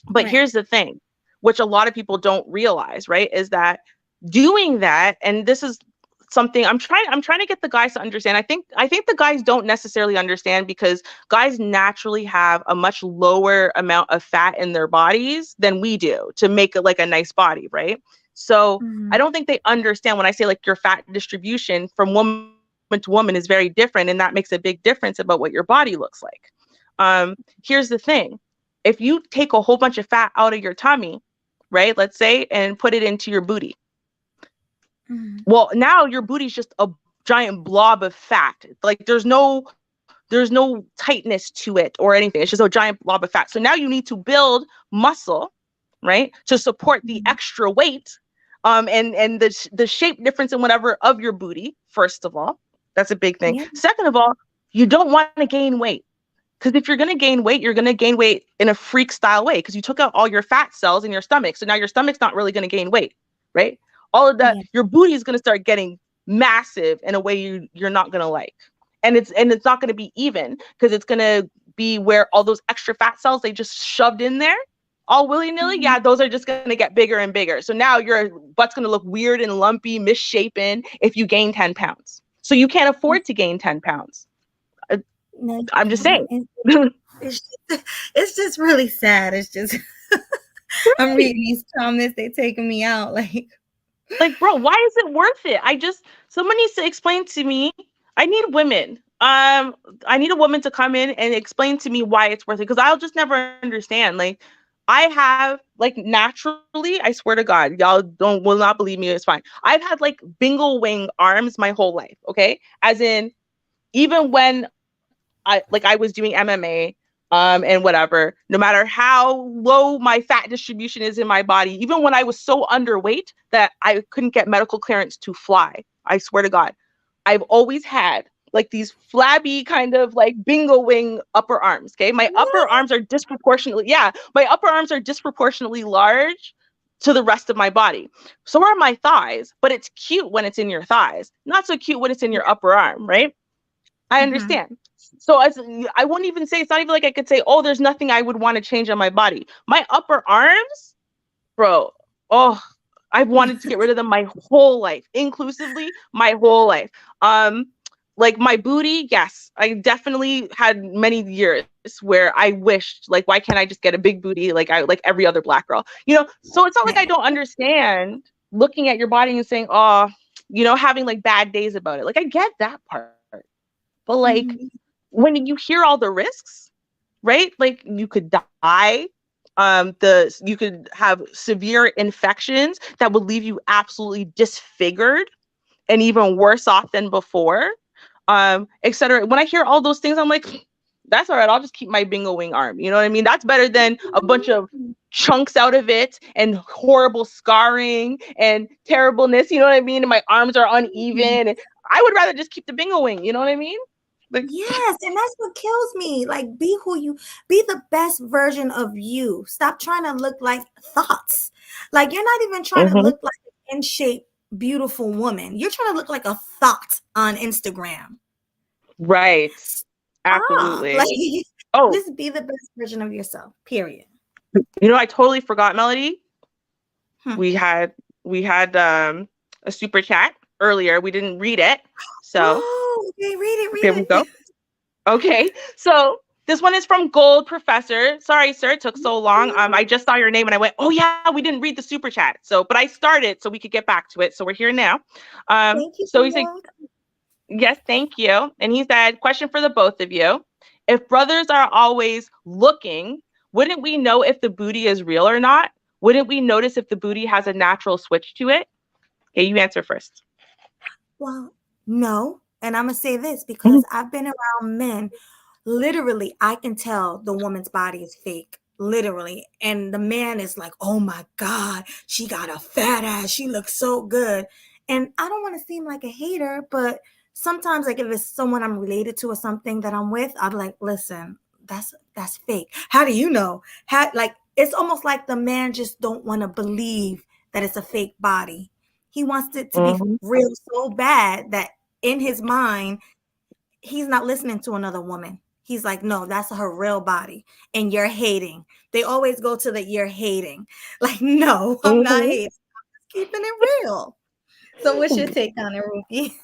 But here's the thing, which a lot of people don't realize, right, is that doing that, and this is something I'm trying to get the guys to understand. I think the guys don't necessarily understand because guys naturally have a much lower amount of fat in their bodies than we do to make it like a nice body, right? So I don't think they understand when I say like your fat distribution from woman to woman is very different, and that makes a big difference about what your body looks like. Here's the thing. If you take a whole bunch of fat out of your tummy, right, let's say, and put it into your booty, well, now your booty's just a giant blob of fat. Like there's no tightness to it or anything. It's just a giant blob of fat. So now you need to build muscle, right, to support the extra weight, and the shape difference and whatever of your booty. First of all, that's a big thing. Second of all, you don't want to gain weight. Because if you're going to gain weight, you're going to gain weight in a freak style way because you took out all your fat cells in your stomach. So now your stomach's not really going to gain weight, right? All of that, your booty is going to start getting massive in a way you're not going to like. And it's not going to be even because it's going to be where all those extra fat cells they just shoved in there all willy-nilly. Yeah, those are just going to get bigger and bigger. So now your butt's going to look weird and lumpy, misshapen if you gain 10 pounds. So you can't afford to gain 10 pounds. No, I'm just saying. It's just really sad. It's just I'm reading these comments, they taking me out. Like, bro, why is it worth it? Someone needs to explain to me. I need women. I need a woman to come in and explain to me why it's worth it, because I'll just never understand. Like, I have, like, naturally, I swear to God, y'all will not believe me. It's fine. I've had like bingle wing arms my whole life. Okay, as in, even when I was doing MMA, and whatever, no matter how low my fat distribution is in my body, even when I was so underweight that I couldn't get medical clearance to fly, I swear to God, I've always had like these flabby kind of like bingo wing upper arms. Okay. My upper arms are disproportionately large to the rest of my body. So are my thighs, but it's cute when it's in your thighs, not so cute when it's in your upper arm, right? I understand. So I won't even say, it's not even like I could say, oh, there's nothing I would want to change on my body. My upper arms, bro, oh, I've wanted to get rid of them my whole life, inclusively my whole life. Like my booty, yes, I definitely had many years where I wished, like, why can't I just get a big booty like every other Black girl? So it's not like I don't understand looking at your body and saying, oh, having like bad days about it. Like I get that part. But like when you hear all the risks, right? Like you could die. You could have severe infections that would leave you absolutely disfigured and even worse off than before, etc. When I hear all those things, I'm like, that's all right. I'll just keep my bingo wing arm. You know what I mean? That's better than a bunch of chunks out of it and horrible scarring and terribleness. You know what I mean? And my arms are uneven. And I would rather just keep the bingo wing. You know what I mean? Like, yes, and that's what kills me. Like, be the best version of you. Stop trying to look like thoughts. Like, you're not even trying to look like an in shape, beautiful woman. You're trying to look like a thought on Instagram. Right. Absolutely. Like, just be the best version of yourself. Period. I totally forgot, Melody. We had a super chat earlier. We didn't read it. So okay, read it. Here we go. Okay. So this one is from Gold Professor. Sorry, sir, it took so long. I just saw your name and I went, oh yeah, we didn't read the super chat. But I started so we could get back to it. So we're here now. Thank you. So he said, yes, thank you. And he said, question for the both of you. If brothers are always looking, wouldn't we know if the booty is real or not? Wouldn't we notice if the booty has a natural switch to it? Okay, you answer first. Well, no. And I'm going to say this because I've been around men. Literally, I can tell the woman's body is fake. Literally. And the man is like, oh my God, she got a fat ass. She looks so good. And I don't want to seem like a hater, but sometimes, like, if it's someone I'm related to or something that I'm with, I'm like, listen, that's fake. How do you know? It's almost like the man just don't want to believe that it's a fake body. He wants it to be real so bad that in his mind, he's not listening to another woman. He's like, no, that's her real body. And you're hating. They always go to the you're hating. Like, no, I'm not hating. I'm just keeping it real. So what's your take on it, Ruby?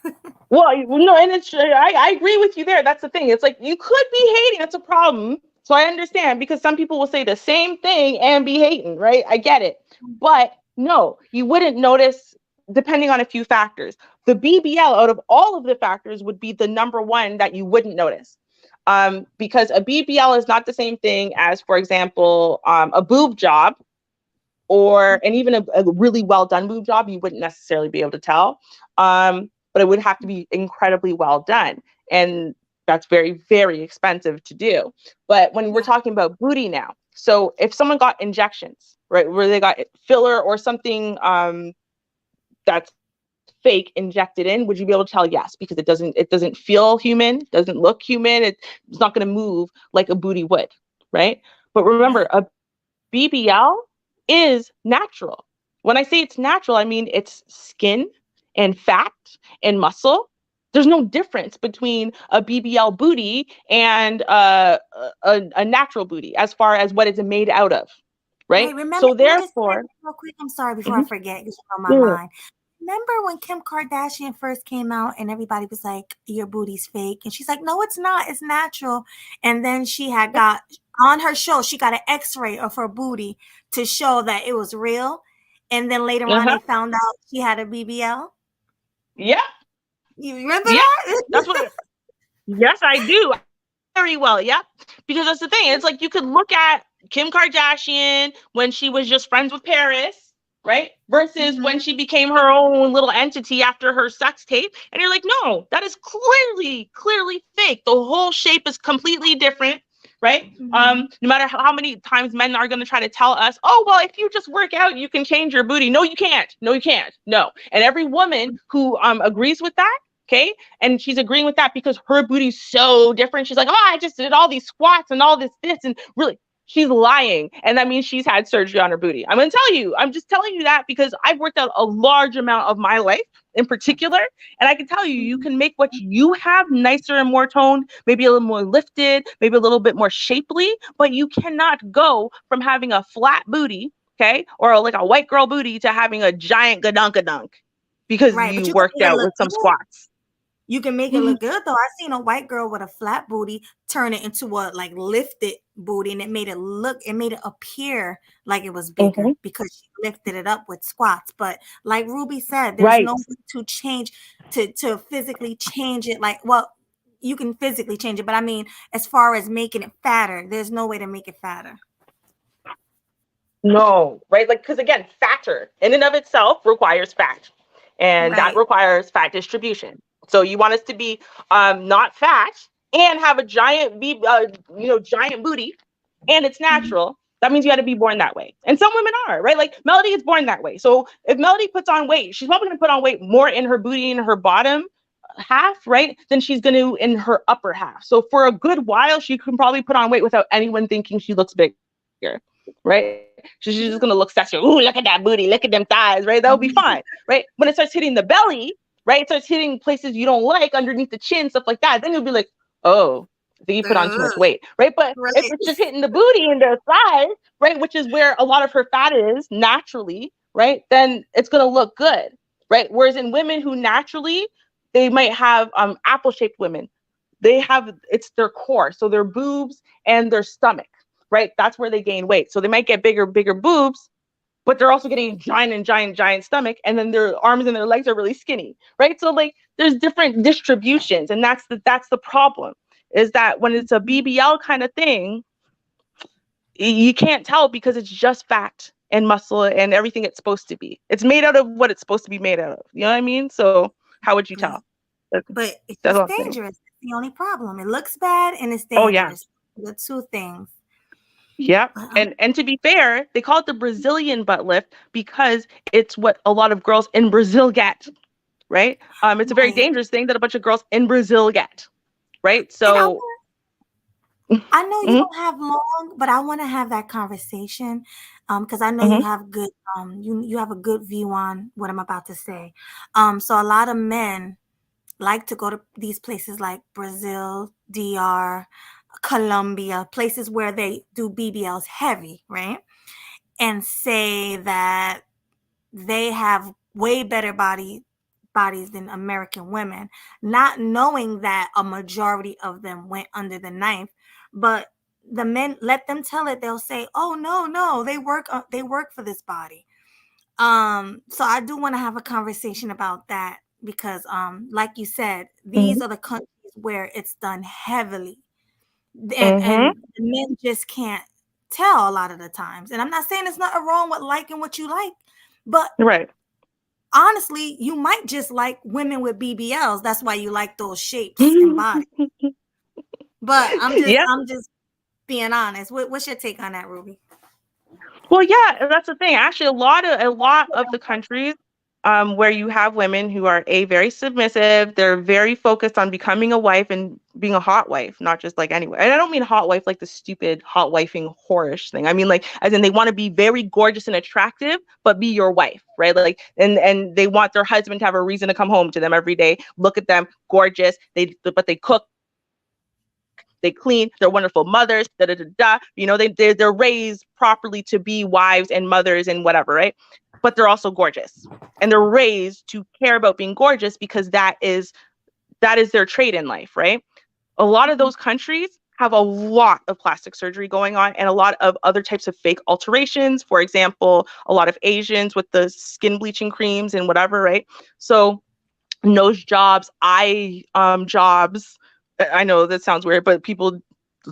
Well, no, and I agree with you there. That's the thing. It's like you could be hating. That's a problem. So I understand because some people will say the same thing and be hating, right? I get it. But no, you wouldn't notice depending on a few factors. The BBL out of all of the factors would be the number one that you wouldn't notice. Because a BBL is not the same thing as, for example, a boob job and even a really well done boob job, you wouldn't necessarily be able to tell. But it would have to be incredibly well done. And that's very, very expensive to do. But when we're talking about booty now, so if someone got injections, right, where they got filler or something that's fake injected in, would you be able to tell? Yes, because it doesn't feel human, doesn't look human, it's not going to move like a booty would, right? But remember, a BBL is natural. When I say it's natural, I mean it's skin and fat and muscle. There's no difference between a BBL booty and a natural booty as far as what it's made out of, right? Wait, remember, So let me just say therefore, this real quick. I'm sorry before I forget, because on my mind. Remember when Kim Kardashian first came out and everybody was like, your booty's fake? And she's like, no, it's not. It's natural. And then she had got on her show, she got an x-ray of her booty to show that it was real. And then later on, they found out she had a BBL. Yeah. You remember that? That's what. Yes, I do. Very well. Yeah. Because that's the thing. It's like you could look at Kim Kardashian when she was just friends with Paris, right? Versus when she became her own little entity after her sex tape. And you're like, no, that is clearly fake. The whole shape is completely different, right? No matter how many times men are going to try to tell us, oh, well, if you just work out, you can change your booty. No, you can't. No, you can't. No. And every woman who agrees with that, okay, and she's agreeing with that because her booty's so different. She's like, oh, I just did all these squats and all this, and really, she's lying. And that means she's had surgery on her booty. I'm going to tell you, I'm just telling you that because I've worked out a large amount of my life in particular. And I can tell you, you can make what you have nicer and more toned, maybe a little more lifted, maybe a little bit more shapely, but you cannot go from having a flat booty, okay, or like a white girl booty to having a giant gadunk because you worked out with some squats. You can make it look good though. I seen a white girl with a flat booty turn it into a like lifted booty, and it made it appear like it was bigger because she lifted it up with squats. But like Ruby said, there's no way to change to physically change it. Like, well, you can physically change it, but I mean, as far as making it fatter, there's no way to make it fatter. No, right? Like, because again, fatter in and of itself requires fat, and that requires fat distribution. So you want us to be not fat and have a giant giant booty, and it's natural. That means you got to be born that way. And some women are, right? Like Melody is born that way. So if Melody puts on weight, she's probably going to put on weight more in her booty and her bottom half, right, than she's going to in her upper half. So for a good while, she can probably put on weight without anyone thinking she looks bigger, right? She's just going to look sexy. Ooh, look at that booty. Look at them thighs, right? That'll be fine, right? When it starts hitting the belly, right, it starts hitting places you don't like, underneath the chin, stuff like that, then you'll be like, oh, I think you put on too much weight, right? But if it's just hitting the booty and the thighs, right, which is where a lot of her fat is naturally, right, then it's going to look good, right? Whereas in women who naturally, they might have apple-shaped women. It's their core, so their boobs and their stomach, right? That's where they gain weight. So they might get bigger boobs, but they're also getting giant stomach, and then their arms and their legs are really skinny, right? So like there's different distributions, and that's the problem, is that when it's a BBL kind of thing, you can't tell because it's just fat and muscle and everything it's supposed to be. It's made out of what it's supposed to be made out of. You know what I mean? So how would you tell? But it's dangerous. It's the only problem. It looks bad and it's dangerous. Oh, yeah. The two things. Yeah. And to be fair, they call it the Brazilian butt lift because it's what a lot of girls in Brazil get, right? It's a very dangerous thing that a bunch of girls in Brazil get, right? So I know you don't have long, but I want to have that conversation because I know you have good you have a good view on what I'm about to say. So a lot of men like to go to these places like Brazil, DR, Colombia, places where they do BBLs heavy, right? And say that they have way better body bodies than American women, not knowing that a majority of them went under the knife. But the men, let them tell it, they'll say, oh no, they work for this body. So I do want to have a conversation about that because like you said, these are the countries where it's done heavily, and the men just can't tell a lot of the times. And I'm not saying there's nothing wrong with liking what you like, but Right. honestly, you might just like women with BBLs. That's why you like those shapes and bodies. But I'm just being honest. What's your take on that, Ruby? Well, yeah, that's the thing. Actually, a lot of the countries where you have women who are very submissive, they're very focused on becoming a wife and being a hot wife, not just like anyway. And I don't mean hot wife like the stupid hot wifing whorish thing. I mean like as in they want to be very gorgeous and attractive, but be your wife, right? Like and they want their husband to have a reason to come home to them every day. Look at them, gorgeous. But they cook, they clean, they're wonderful mothers, you know, they're raised properly to be wives and mothers and whatever, right? But they're also gorgeous, and they're raised to care about being gorgeous because that is their trait in life, right? A lot of those countries have a lot of plastic surgery going on and a lot of other types of fake alterations. For example, a lot of Asians with the skin bleaching creams and whatever, right? So nose jobs, eye jobs. I know that sounds weird, but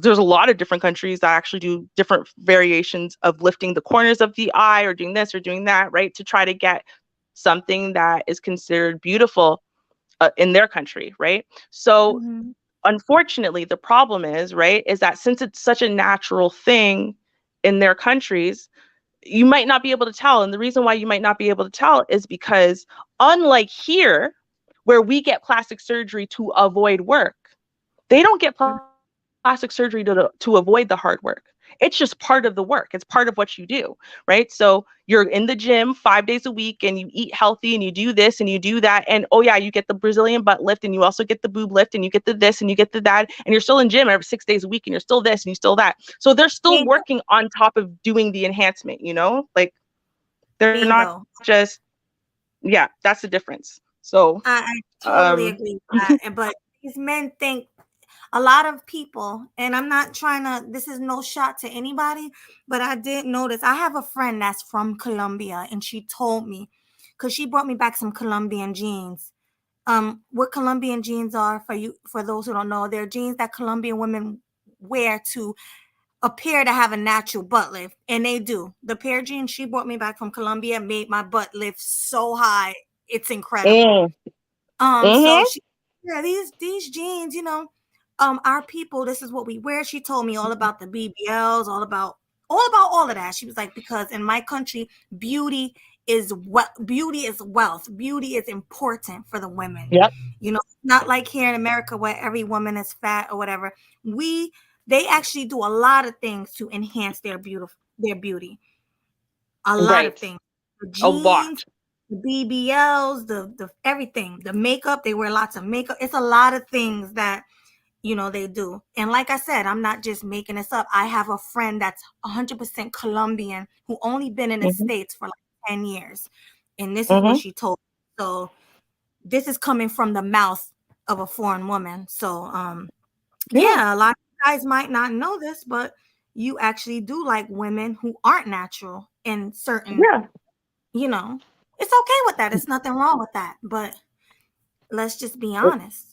there's a lot of different countries that actually do different variations of lifting the corners of the eye or doing this or doing that, right? To try to get something that is considered beautiful in their country, right? So unfortunately, the problem is, right, is that since it's such a natural thing in their countries, you might not be able to tell. And the reason why you might not be able to tell is because unlike here, where we get plastic surgery to avoid work, they don't get plastic surgery to avoid the hard work. It's just part of the work. It's part of what you do, right? So you're in the gym 5 days a week and you eat healthy and you do this and you do that. And oh yeah, you get the Brazilian butt lift and you also get the boob lift and you get the this and you get the that. And you're still in gym every 6 days a week and you're still this and you're still that. So they're still working on top of doing the enhancement, you know, like they're not just, yeah, that's the difference. So I totally agree with that. But these men think, a lot of people, and I'm not trying to, this is no shot to anybody, but I did notice, I have a friend that's from Colombia, and she told me, because she brought me back some Colombian jeans. What Colombian jeans are, for those who don't know, they're jeans that Colombian women wear to appear to have a natural butt lift, and they do. The pair of jeans she brought me back from Colombia made my butt lift so high, it's incredible. So she, yeah, these jeans, you know, our people, this is what we wear. She told me all about the BBLs, all about all of that. She was like, because in my country, beauty is wealth. Beauty is important for the women. Yep. You know, not like here in America where every woman is fat or whatever. They actually do a lot of things to enhance their beauty. A lot of things. The jeans, the BBLs, the everything, the makeup. They wear lots of makeup. It's a lot of things that, you know, they do. And like I said, I'm not just making this up. I have a friend that's 100% Colombian who only been in the States for like 10 years. And this is what she told me. So this is coming from the mouth of a foreign woman. So yeah, a lot of guys might not know this, but you actually do like women who aren't natural in certain, you know, it's okay with that. It's nothing wrong with that. But let's just be honest.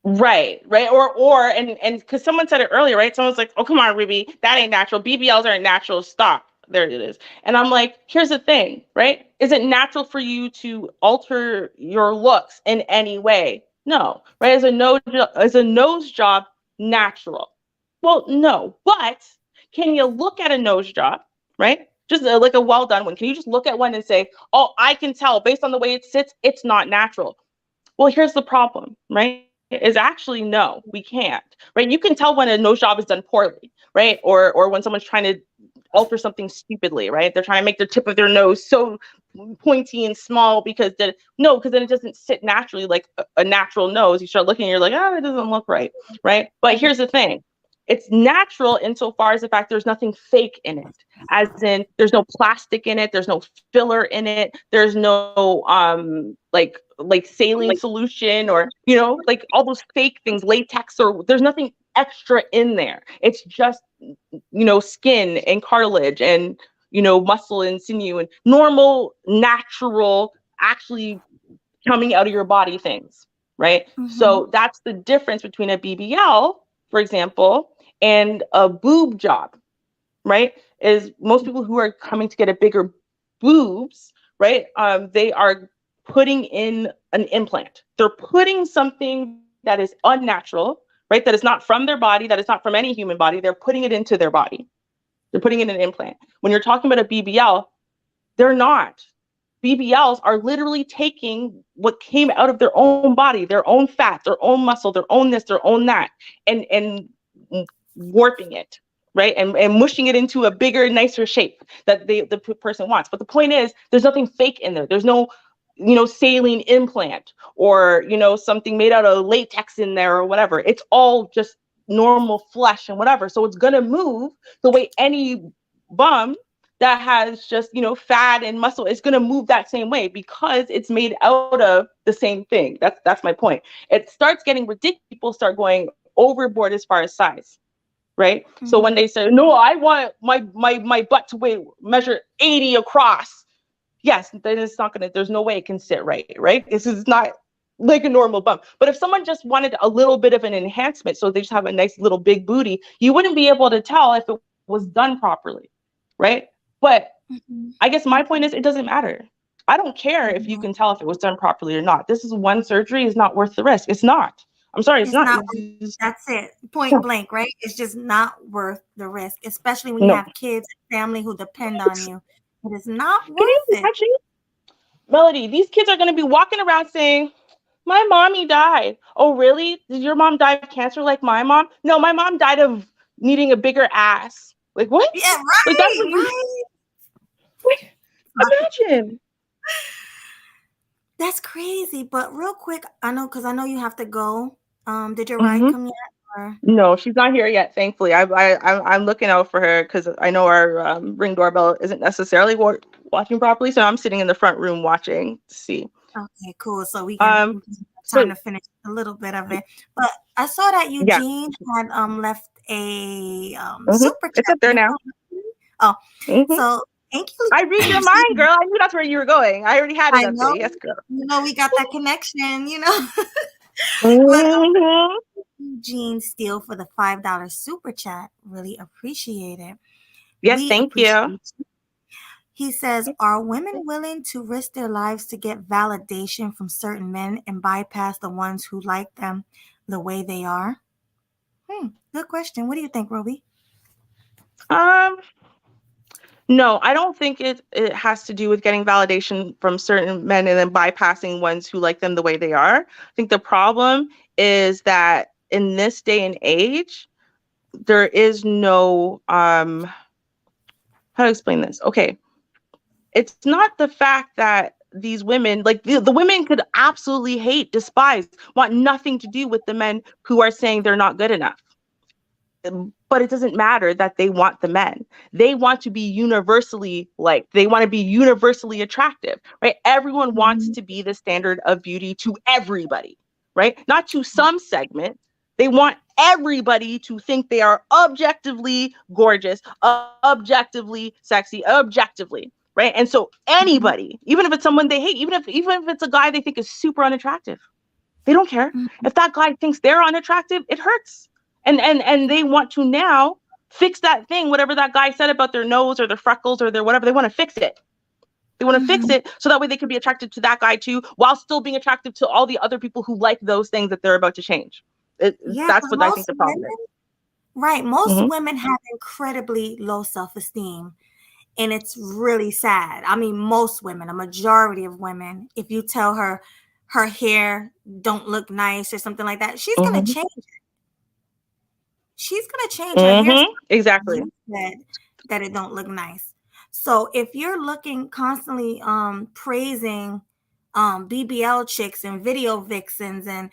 Right. And because someone said it earlier, right? Someone's like, oh, come on, Ruby, that ain't natural. BBLs aren't natural. Stop. There it is. And I'm like, here's the thing, right? Is it natural for you to alter your looks in any way? No, right? Is a nose job natural? Well, no. But can you look at a nose job, right? Just like a well done one. Can you just look at one and say, oh, I can tell based on the way it sits, it's not natural? Well, here's the problem, right? Is actually no, we can't, right? You can tell when a nose job is done poorly, right? Or when someone's trying to alter something stupidly, right? They're trying to make the tip of their nose so pointy and small because then it doesn't sit naturally like a natural nose. You start looking and you're like, oh, it doesn't look right, right? But here's the thing. It's natural insofar as the fact there's nothing fake in it, as in there's no plastic in it, there's no filler in it, there's no like saline solution, or like all those fake things, latex, or there's nothing extra in there. It's just skin and cartilage and muscle and sinew and normal, natural, actually coming out of your body things, right? So that's the difference between a BBL, for example, and a boob job, right? Is most people who are coming to get a bigger boobs, right? They are putting in an implant. They're putting something that is unnatural, right? That is not from their body, that is not from any human body. They're putting it into their body. They're putting in an implant. When you're talking about a BBL, they're not. BBLs are literally taking what came out of their own body, their own fat, their own muscle, their own this, their own that, and warping it, right? And mushing it into a bigger, nicer shape that the person wants. But the point is, there's nothing fake in there. There's no, saline implant or, something made out of latex in there or whatever. It's all just normal flesh and whatever. So it's going to move the way any bum that has just, fat and muscle is going to move that same way because it's made out of the same thing. That's my point. It starts getting ridiculous. People start going overboard as far as size, right? So when they say, no, I want my butt to measure 80 across. Yes, then it's not going to, there's no way it can sit right? This is not like a normal bum. But if someone just wanted a little bit of an enhancement, so they just have a nice little big booty, you wouldn't be able to tell if it was done properly, right? But I guess my point is, it doesn't matter. I don't care if you can tell if it was done properly or not. This is one surgery is not worth the risk. It's not. I'm sorry, it's not. That's it. Point blank, right? It's just not worth the risk, especially when you have kids and family who depend on you. It is not worth it. Actually, Melody, these kids are going to be walking around saying, my mommy died. Oh, really? Did your mom die of cancer like my mom? No, my mom died of needing a bigger ass. Like, what? Yeah, right. Like, that's what imagine. That's crazy. But real quick, I know you have to go. Did your ride come yet? Or? No, she's not here yet. Thankfully, I'm looking out for her because I know our Ring doorbell isn't necessarily watching properly, so I'm sitting in the front room watching to see. Okay, cool. So we can time to finish a little bit of it. But I saw that Eugene had left a super chat. It's up there now. Oh, so thank you. I read your mind, girl. I knew that's where you were going. I already had it up there. Yes, girl. We got that connection, Eugene Steele for the $5 super chat. Really appreciate it. Yes, thank you. He says, are women willing to risk their lives to get validation from certain men and bypass the ones who like them the way they are? Good question. What do you think, Ruby? No, I don't think it has to do with getting validation from certain men and then bypassing ones who like them the way they are. I think the problem is that in this day and age, there is no, how to explain this? Okay. It's not the fact that these women, like the women could absolutely hate, despise, want nothing to do with the men who are saying they're not good enough. But it doesn't matter that they want the men. They want to be universally liked. They want to be universally attractive, right? Everyone wants to be the standard of beauty to everybody, right? Not to some segment. They want everybody to think they are objectively gorgeous, objectively sexy, objectively, right? And so anybody, even if it's someone they hate, even if it's a guy they think is super unattractive, they don't care. If that guy thinks they're unattractive, it hurts. And they want to now fix that thing, whatever that guy said about their nose or their freckles or their whatever, they want to fix it. They want to fix it so that way they can be attracted to that guy too, while still being attractive to all the other people who like those things that they're about to change. That's what I think the problem is. Right. Most women have incredibly low self-esteem. And it's really sad. I mean, most women, a majority of women, if you tell her her hair don't look nice or something like that, she's going to change it. She's going to change her hair. Exactly. That it don't look nice. So if you're looking constantly praising BBL chicks and video vixens and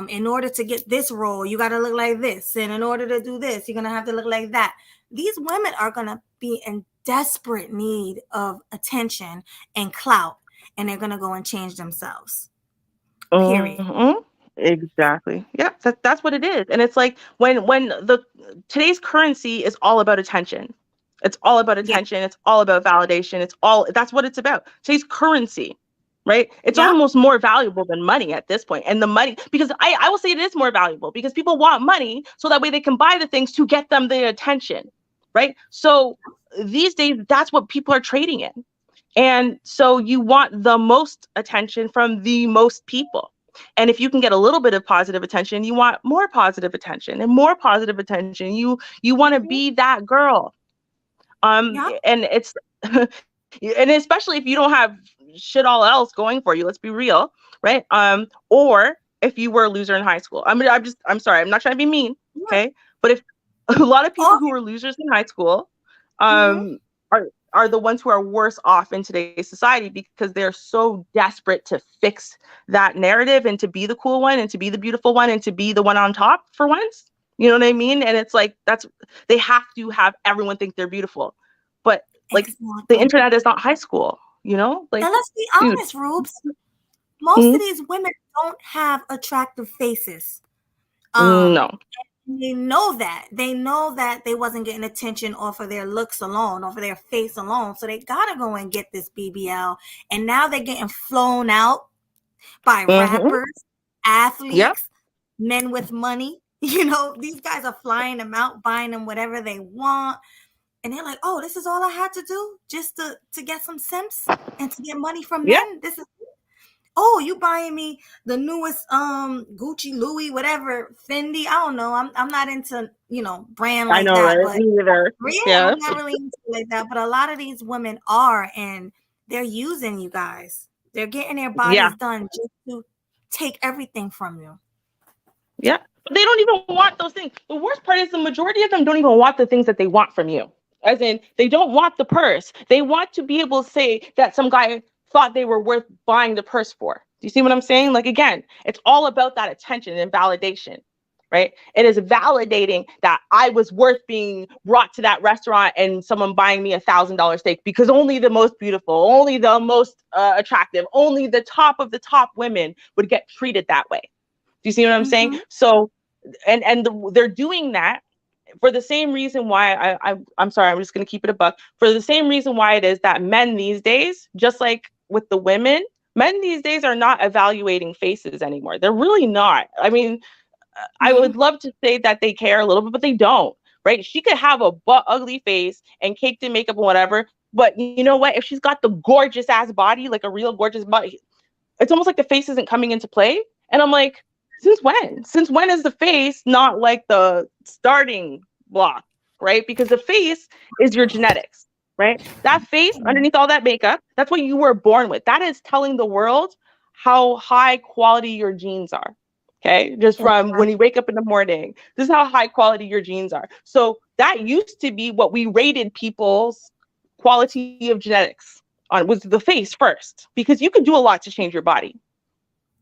In order to get this role, you got to look like this. And in order to do this, you're going to have to look like that. These women are going to be in desperate need of attention and clout, and they're going to go and change themselves. Period. Mhm. Exactly. Yeah, that's what it is. And it's like when the today's currency is all about attention. It's all about Yeah. attention. It's all about validation. That's what it's about. Today's currency, right? It's Yeah. almost more valuable than money at this point. And the money, because I will say it is more valuable because people want money so that way they can buy the things to get them the attention, right? So these days, that's what people are trading in. And so you want the most attention from the most people. And if you can get a little bit of positive attention, you want more positive attention and more positive attention. You want to be that girl. Yeah. And it's and especially if you don't have shit all else going for you, let's be real, right? Or if you were a loser in high school. I'm sorry, I'm not trying to be mean, okay? But if a lot of people who were losers in high school are the ones who are worse off in today's society because they're so desperate to fix that narrative and to be the cool one and to be the beautiful one and to be the one on top for once. You know what I mean? And it's like they have to have everyone think they're beautiful. But like the internet is not high school, you know? Like, and let's be honest, Rubes. Most of these women don't have attractive faces. No. They know that. They know that they wasn't getting attention off of their looks alone, off of their face alone. So they gotta go and get this BBL. And now they're getting flown out by rappers, athletes, men with money. You know, these guys are flying them out, buying them whatever they want. And they're like, oh, this is all I had to do just to get some simps and to get money from men. This is, oh, you buying me the newest Gucci, Louis, whatever, Fendi. I don't know. I'm not into, brand like that. Right? Me either. Yeah, I'm not really into like that. But a lot of these women are, and they're using you guys. They're getting their bodies done just to take everything from you. Yeah. They don't even want those things. The worst part is the majority of them don't even want the things that they want from you. As in, they don't want the purse. They want to be able to say that some guy thought they were worth buying the purse for. Do you see what I'm saying? Like, again, it's all about that attention and validation, right? It is validating that I was worth being brought to that restaurant and someone buying me $1,000 steak because only the most beautiful, only the most attractive, only the top of the top women would get treated that way. Do you see what I'm saying? So, they're doing that for the same reason why I'm sorry, I'm just going to keep it a buck. For the same reason why it is that men these days, just like with the women, men these days are not evaluating faces anymore. They're really not. I mean, I would love to say that they care a little bit, but they don't, right? She could have a ugly face and caked in makeup and whatever. But you know what? If she's got the gorgeous ass body, like a real gorgeous body, it's almost like the face isn't coming into play. And I'm like, since when? Since when is the face not like the starting block, right? Because the face is your genetics, right? That face underneath all that makeup, that's what you were born with. That is telling the world how high quality your genes are, okay? Just from when you wake up in the morning, this is how high quality your genes are. So that used to be what we rated people's quality of genetics on, was the face first, because you can do a lot to change your body.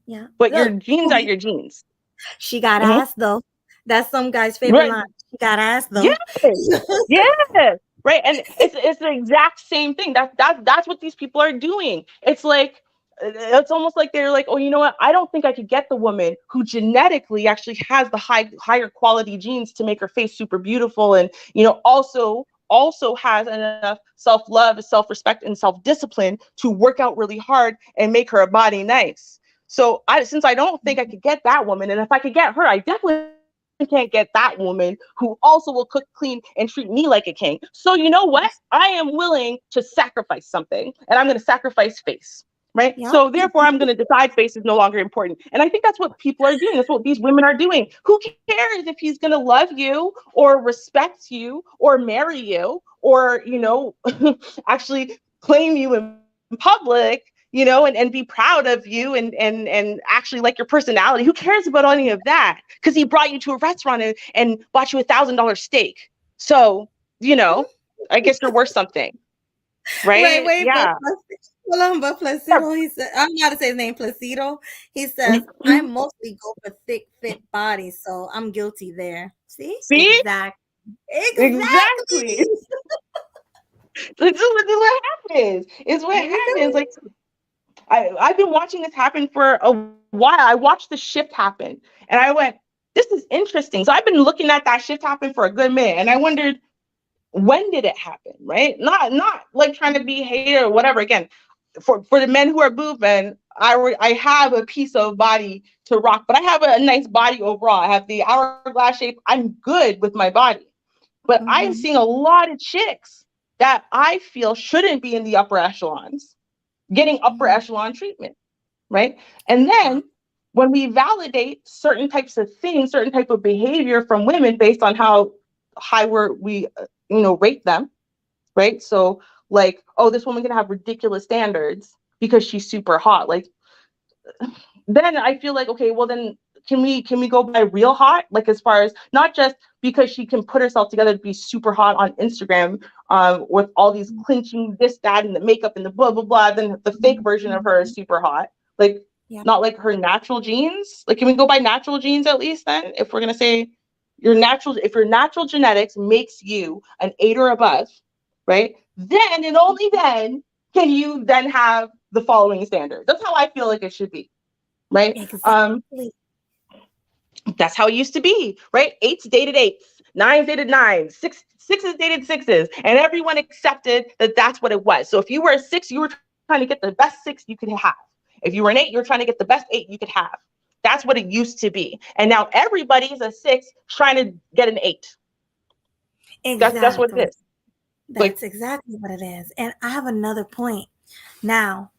Yeah. But your genes are your genes. She got ass though. That's some guy's favorite line. She got ass though. Yeah. Right. And it's the exact same thing. That's what these people are doing. It's like, it's almost like they're like, oh, you know what? I don't think I could get the woman who genetically actually has the higher quality genes to make her face super beautiful. And, also has enough self-love, self-respect, and self-discipline to work out really hard and make her body nice. So since I don't think I could get that woman, and if I could get her, I definitely can't get that woman who also will cook, clean, and treat me like a king. So you know what? I am willing to sacrifice something, and I'm going to sacrifice face, right? Yep. So therefore, I'm going to decide face is no longer important. And I think that's what people are doing. That's what these women are doing. Who cares if he's going to love you or respect you or marry you or, actually claim you in public? And be proud of you and actually like your personality. Who cares about any of that? Because he brought you to a restaurant and bought you $1,000 steak. So, I guess you're worth something. Right? Wait, yeah. Columba Placido, he said, I'm not to say his name, Placido. He says, I mostly go for thick, fit bodies, so I'm guilty there. See? See? Exactly. Exactly. Exactly. This is what happens. It's what There you happens. go. Like I've been watching this happen for a while. I watched the shift happen and I went, this is interesting. So I've been looking at that shift happen for a good minute. And I wondered, when did it happen? Right? Not like trying to be hater or whatever. Again, for the men who are boob men, I have a piece of body to rock, but I have a nice body overall. I have the hourglass shape. I'm good with my body. But I am seeing a lot of chicks that I feel shouldn't be in the upper echelons getting upper echelon treatment, right? And then when we validate certain types of things, certain type of behavior from women based on how high we rate them, right? So like, oh, this woman can have ridiculous standards because she's super hot. Like, then I feel like, okay, well then can we go by real hot? Like as far as not just because she can put herself together to be super hot on Instagram with all these clinching this, that, and the makeup and the blah, blah, blah. Then the fake version of her is super hot. Like not like her natural genes. Like, can we go by natural genes at least then? If we're going to say if your natural genetics makes you an 8 or above, right? Then and only then can you then have the following standard. That's how I feel like it should be. Right. Exactly. That's how it used to be, right? 8s dated 8s, 9s dated 9s, 6s dated 6s, and everyone accepted that that's what it was. So if you were a 6, you were trying to get the best 6 you could have. If you were an 8, you were trying to get the best 8 you could have. That's what it used to be. And now everybody's a 6 trying to get an 8. Exactly. That's what it is. That's exactly what it is. And I have another point. Now,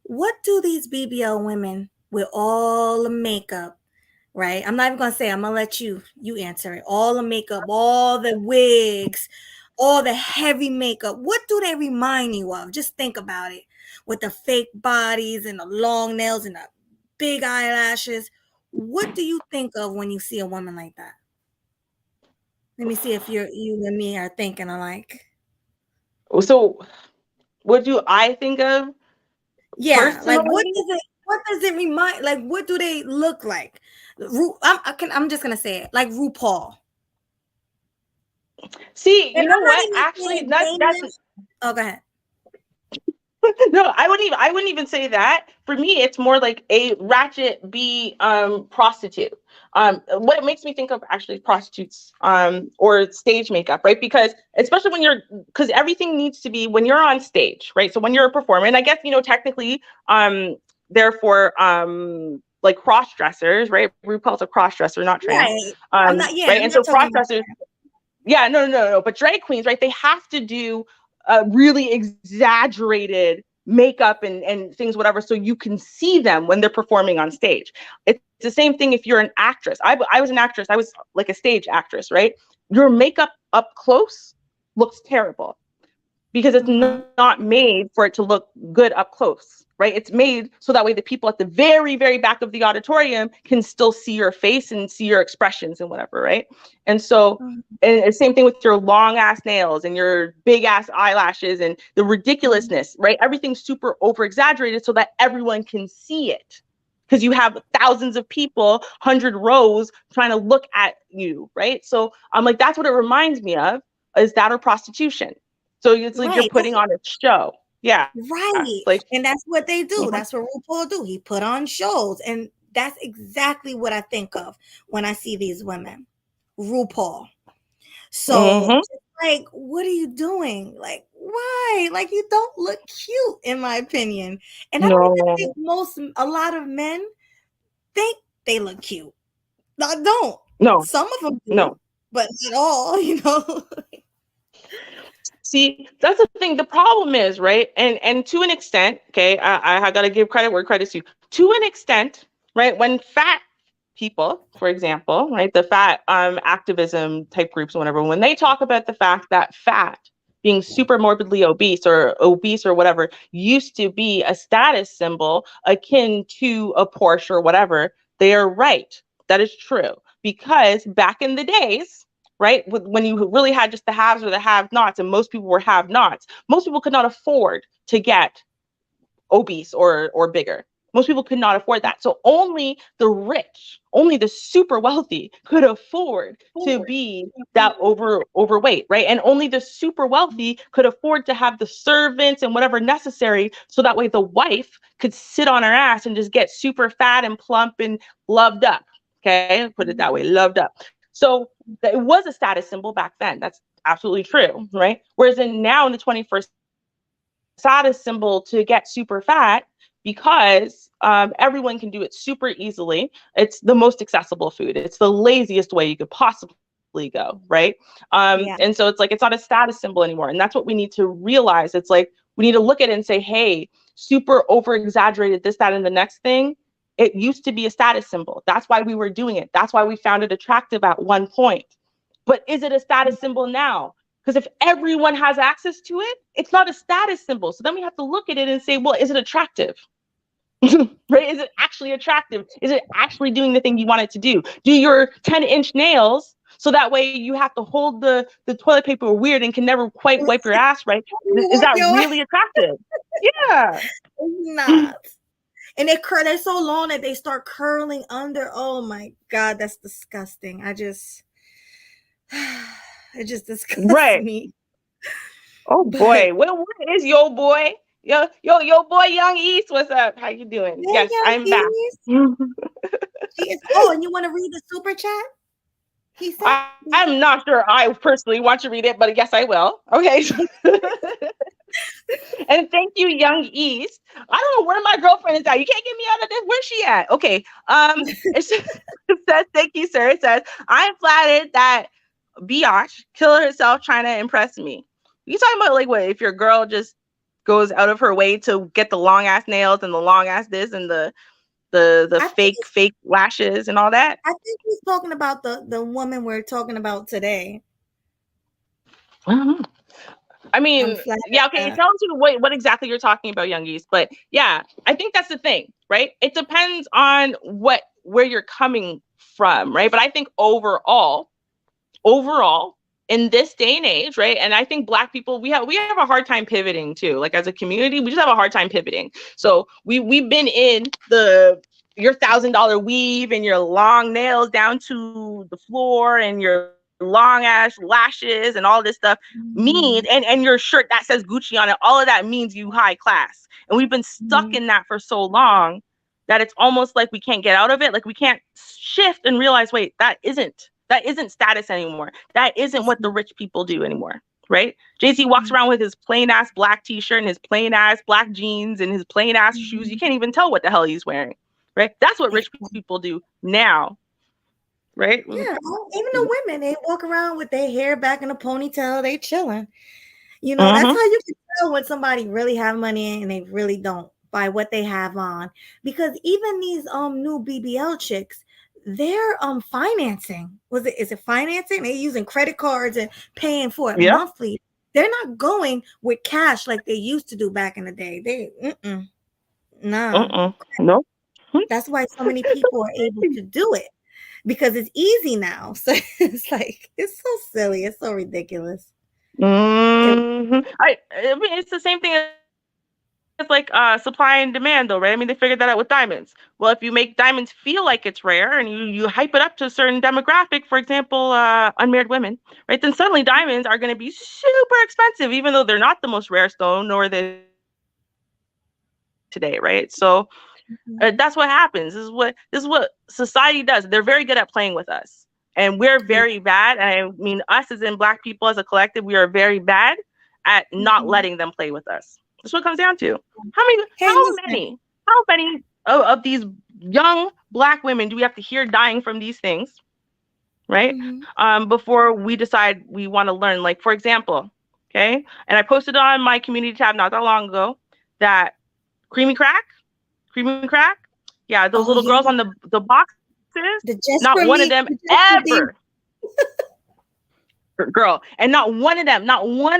what do these BBL women with all the makeup, right? I'm not even gonna say, I'm gonna let you answer it. All the makeup, all the wigs, all the heavy makeup. What do they remind you of? Just think about it. With the fake bodies and the long nails and the big eyelashes. What do you think of when you see a woman like that? Let me see if you and me are thinking alike. So what do I think of? Yeah, personally? like what does it remind? Like, what do they look like? I'm just gonna say it, like RuPaul. See, you And know I'm not what? even Actually, saying that's oh, go ahead. no, I wouldn't even say that. For me, it's more like a ratchet B prostitute. What it makes me think of actually prostitutes or stage makeup, right? Because especially because everything needs to be when you're on stage, right? So when you're a performer, and I guess technically therefore like cross dressers, right? RuPaul's a cross dresser, not trans. Right. I'm not Right. And not so talking cross about dressers, yeah, no. But drag queens, right? They have to do really exaggerated makeup and things, whatever, so you can see them when they're performing on stage. It's the same thing if you're an actress. I was an actress. I was like a stage actress, right? Your makeup up close looks terrible because it's not made for it to look good up close, right? It's made so that way the people at the very, very back of the auditorium can still see your face and see your expressions and whatever, right? And so, and the same thing with your long ass nails and your big ass eyelashes and the ridiculousness, right? Everything's super over exaggerated so that everyone can see it. Because you have thousands of people, 100 rows trying to look at you, right? So I'm like, that's what it reminds me of, is that or prostitution. So it's like you're putting on a show. Yeah. Right. Like, and that's what they do. That's what RuPaul do. He put on shows. And that's exactly what I think of when I see these women. RuPaul. So like, what are you doing? Like, why? Like, you don't look cute, in my opinion. And I don't even think a lot of men think they look cute. I don't. No. Some of them do, no. but not all, See, that's the thing. The problem is, right? And to an extent, okay, I got to give credit where credit's due. To an extent, right? When fat people, for example, right, the fat activism type groups or whatever, when they talk about the fact that fat, being super morbidly obese or whatever, used to be a status symbol akin to a Porsche or whatever, they are right. That is true. Because back in the days, right, when you really had just the haves or the have-nots, and most people were have-nots, most people could not afford to get obese or bigger. Most people could not afford that. So only the rich, only the super wealthy could afford to be that overweight, right? And only the super wealthy could afford to have the servants and whatever necessary, so that way the wife could sit on her ass and just get super fat and plump and loved up. Okay, put it that way, loved up. So it was a status symbol back then. That's absolutely true, right? Whereas now in the 21st, status symbol to get super fat, because everyone can do it super easily. It's the most accessible food. It's the laziest way you could possibly go, right? And so it's like, it's not a status symbol anymore. And that's what we need to realize. It's like, we need to look at it and say, hey, super over exaggerated this, that, and the next thing. It used to be a status symbol. That's why we were doing it. That's why we found it attractive at one point. But is it a status symbol now? Because if everyone has access to it, it's not a status symbol. So then we have to look at it and say, well, is it attractive? Right? Is it actually attractive? Is it actually doing the thing you want it to do? Do your 10-inch nails so that way you have to hold the toilet paper weird and can never quite wipe your ass, right? Is that really attractive? Yeah. It's not. And they're so long that they start curling under. Oh my God, that's disgusting. It just disgusts me. Oh boy, what is your boy? Yo boy, Young East. What's up? How you doing? Hey, yes, I'm back. Oh, and you want to read the super chat? He said, I'm not sure I personally want to read it, but yes, I will. Okay. And thank you, Young East. I don't know where my girlfriend is at. You can't get me out of this. Where's she at? Okay. It says, thank you, sir. It says, I'm flattered that Biatch killed herself trying to impress me. You talking about like what if your girl just goes out of her way to get the long ass nails and the long ass this and the fake lashes and all that? I think he's talking about the woman we're talking about today. I mean, yeah, okay. Tell us what exactly you're talking about, Young East. But yeah, I think that's the thing, right? It depends on where you're coming from, right? But I think overall, in this day and age, right? And I think Black people, we have a hard time pivoting too. Like as a community, we just have a hard time pivoting. So we've been in your $1,000 weave and your long nails down to the floor and your long ass lashes and all this stuff means, and your shirt that says Gucci on it, all of that means you high class. And we've been stuck in that for so long that it's almost like we can't get out of it. Like we can't shift and realize, wait, that isn't status anymore. That isn't what the rich people do anymore, right? Jay-Z walks around with his plain ass black t-shirt and his plain ass black jeans and his plain ass shoes. You can't even tell what the hell he's wearing, right? That's what rich people do now. Right? Yeah, even the women, they walk around with their hair back in a ponytail, they chilling. You know, that's how you can tell when somebody really have money and they really don't, by what they have on. Because even these new BBL chicks, they're financing. Is it financing? They're using credit cards and paying for it monthly. They're not going with cash like they used to do back in the day. No. That's why so many people are able to do it. Because it's easy now. So it's like, it's so silly. It's so ridiculous. I mean, it's the same thing as like supply and demand though, right? I mean, they figured that out with diamonds. Well, if you make diamonds feel like it's rare and you hype it up to a certain demographic, for example, unmarried women, right? Then suddenly diamonds are going to be super expensive, even though they're not the most rare stone, nor they today, right? So that's what happens. This is what society does. They're very good at playing with us, and we're very bad. And I mean, us as in Black people as a collective, we are very bad at not letting them play with us. That's what it comes down to. How many of these young Black women do we have to hear dying from these things, right? Before we decide we want to learn. Like, for example, okay, and I posted on my community tab not that long ago that creamy crack. Yeah, those little girls on the boxes. Not one of them ever. Girl, and not one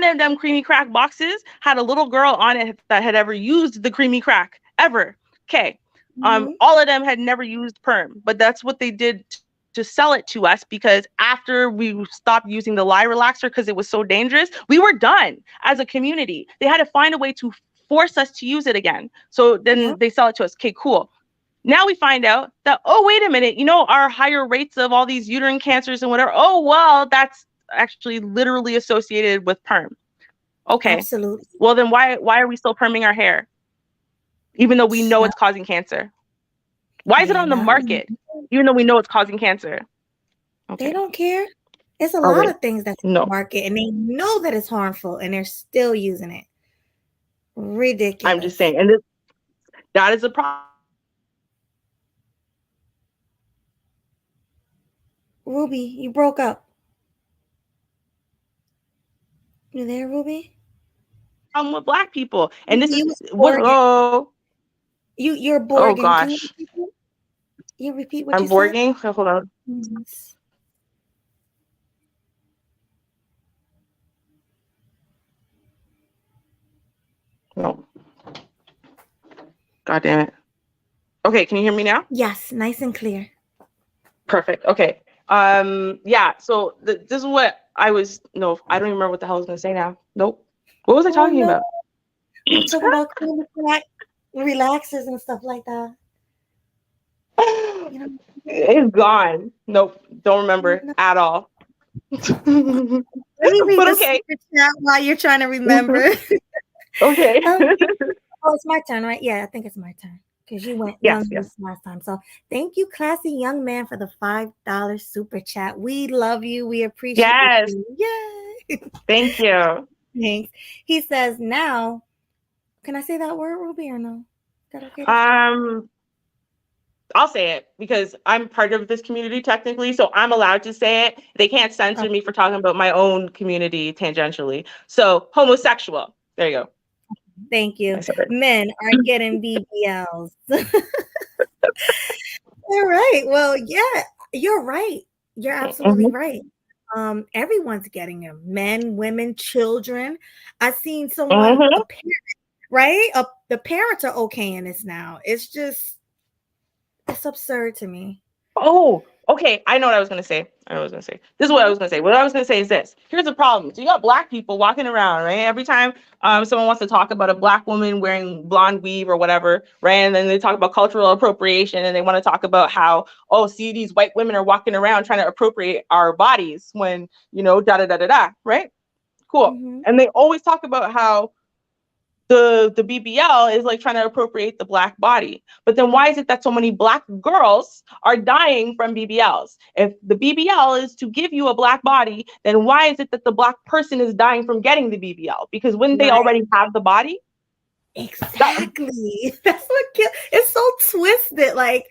of them creamy crack boxes had a little girl on it that had ever used the creamy crack ever. Okay. All of them had never used perm, but that's what they did to sell it to us, because after we stopped using the lie relaxer because it was so dangerous, we were done as a community. They had to find a way to force us to use it again. So then they sell it to us. Okay, cool. Now we find out that, oh, wait a minute, our higher rates of all these uterine cancers and whatever. Oh, well, that's actually literally associated with perm. Okay. Absolutely. Well, then why are we still perming our hair? Even though we know it's causing cancer. Why is it on the market? Even though we know it's causing cancer. Okay. They don't care. It's a lot of things that's on No. the market, and they know that it's harmful, and they're still using it. Ridiculous. I'm just saying. And that is a problem. Ruby, you broke up. You there, Ruby? With Black people. And this You is what, you're Borging. Oh gosh. You repeat what I'm you Borging. So hold on. said? No. God damn it. Okay, can you hear me now? Yes, nice and clear. Perfect. Okay. Yeah, so this is what I don't even remember what the hell I was gonna say now. Nope. What was I talking about? We're talking about relaxers and stuff like that. It's gone. Nope. Don't remember at all. Let me read the super chat while you're trying to remember. Okay. Oh, it's my turn, right? Yeah, I think it's my turn because you went yes. last time. So thank you, classy young man, for the $5 super chat. We love you. We appreciate you. Yay! Thank you. Thanks. He says, now, can I say that word, Ruby, or no? Is that okay? I'll say it because I'm part of this community technically, so I'm allowed to say it. They can't censor me for talking about my own community tangentially. So homosexual. There you go. Thank you. Men are getting BBLs. All right. Well, yeah, you're right. You're absolutely right. Everyone's getting them. Men, women, children. I've seen someone, a parent, right? The parents are okaying this now. It's absurd to me. Oh, okay. I know what I was going to say. This is what I was going to say. What I was going to say is this. Here's the problem. So you got Black people walking around, right? Every time someone wants to talk about a Black woman wearing blonde weave or whatever, right? And then they talk about cultural appropriation and they want to talk about how, see, these white women are walking around trying to appropriate our bodies when, right? Cool. And they always talk about how the BBL is like trying to appropriate the Black body. But then why is it that so many Black girls are dying from BBLs? If the BBL is to give you a Black body, then why is it that the Black person is dying from getting the BBL? Because wouldn't they already have the body? Exactly. That's what it's so twisted. Like,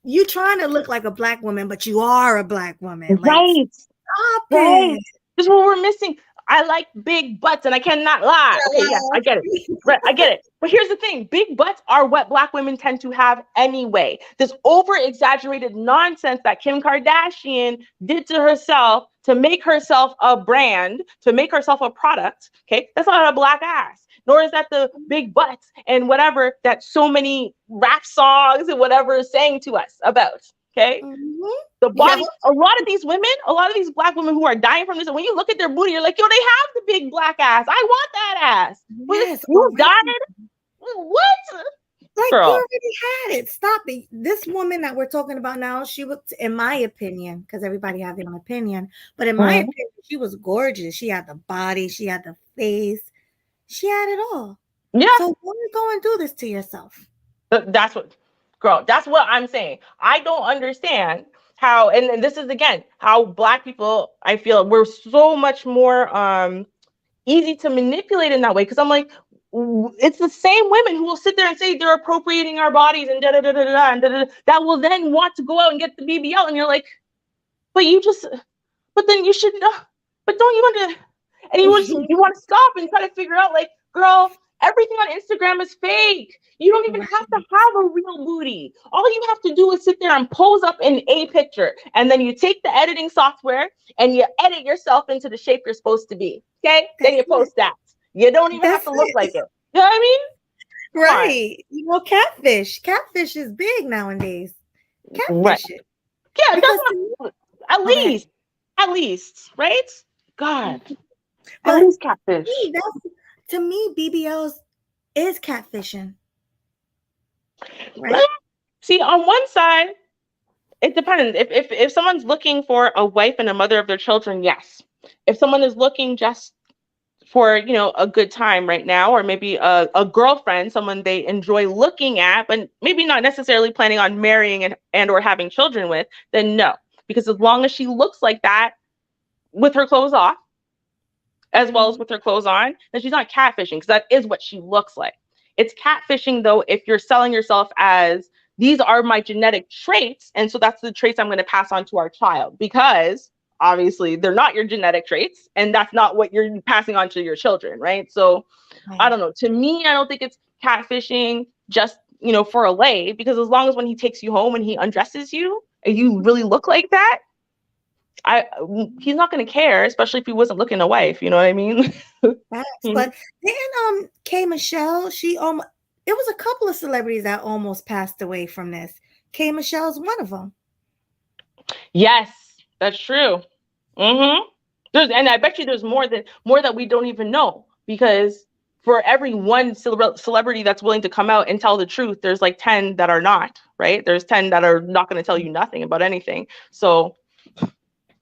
you trying to look like a Black woman, but you are a Black woman. Like, right. Stop it. This is what we're missing. I like big butts and I cannot lie. Okay, yeah, I get it. Right, I get it. But here's the thing. Big butts are what Black women tend to have anyway. This over-exaggerated nonsense that Kim Kardashian did to herself to make herself a brand, to make herself a product, okay? That's not a Black ass. Nor is that the big butts and whatever that so many rap songs and whatever is saying to us about, okay? The body, a lot of these women, a lot of these Black women who are dying from this, and when you look at their booty, you're like, yo, they have the big Black ass. I want that ass. Yes, you died? What? Like, girl, you already had it. Stop it. This woman that we're talking about now, she was, in my opinion, because everybody has their own opinion, but in my opinion, she was gorgeous. She had the body, she had the face, she had it all. Yeah. So why are you going to do this to yourself? That's what, girl, that's what I'm saying. I don't understand how, and this is again, how Black people, I feel we're so much more easy to manipulate in that way. Because I'm like, it's the same women who will sit there and say they're appropriating our bodies and da da da da da and da da, that will then want to go out and get the BBL, and you're like, but then you should, but don't you want to, and you want to stop and try to figure out, like, girl, everything on Instagram is fake. You don't even have to have a real booty. All you have to do is sit there and pose up in a picture, and then you take the editing software and you edit yourself into the shape you're supposed to be. Okay, then you post that. You don't even have to look like it. You know what I mean? Right. You know, catfish. Catfish is big nowadays. Catfish. Right. Yeah, that's at least, right? God. At least catfish. To me, BBLs is catfishing? Right? Well, see, on one side, it depends. If someone's looking for a wife and a mother of their children, yes. If someone is looking just for, a good time right now, or maybe a girlfriend, someone they enjoy looking at, but maybe not necessarily planning on marrying and or having children with, then no. Because as long as she looks like that with her clothes off, as well as with her clothes on, then she's not catfishing, because that is what she looks like. It's catfishing, though, if you're selling yourself as, these are my genetic traits, and so that's the traits I'm going to pass on to our child, because obviously they're not your genetic traits, and that's not what you're passing on to your children, right? So I don't know. To me, I don't think it's catfishing just, for a lay, because as long as when he takes you home and he undresses you and you really look like that, he's not going to care, especially if he wasn't looking a wife. You know what I mean? Facts. But then K Michelle, it was a couple of celebrities that almost passed away from this. K Michelle's one of them. Yes, that's true. And I bet you there's more that we don't even know, because for every one celebrity that's willing to come out and tell the truth, there's like 10 that are not, right? There's 10 that are not going to tell you nothing about anything. So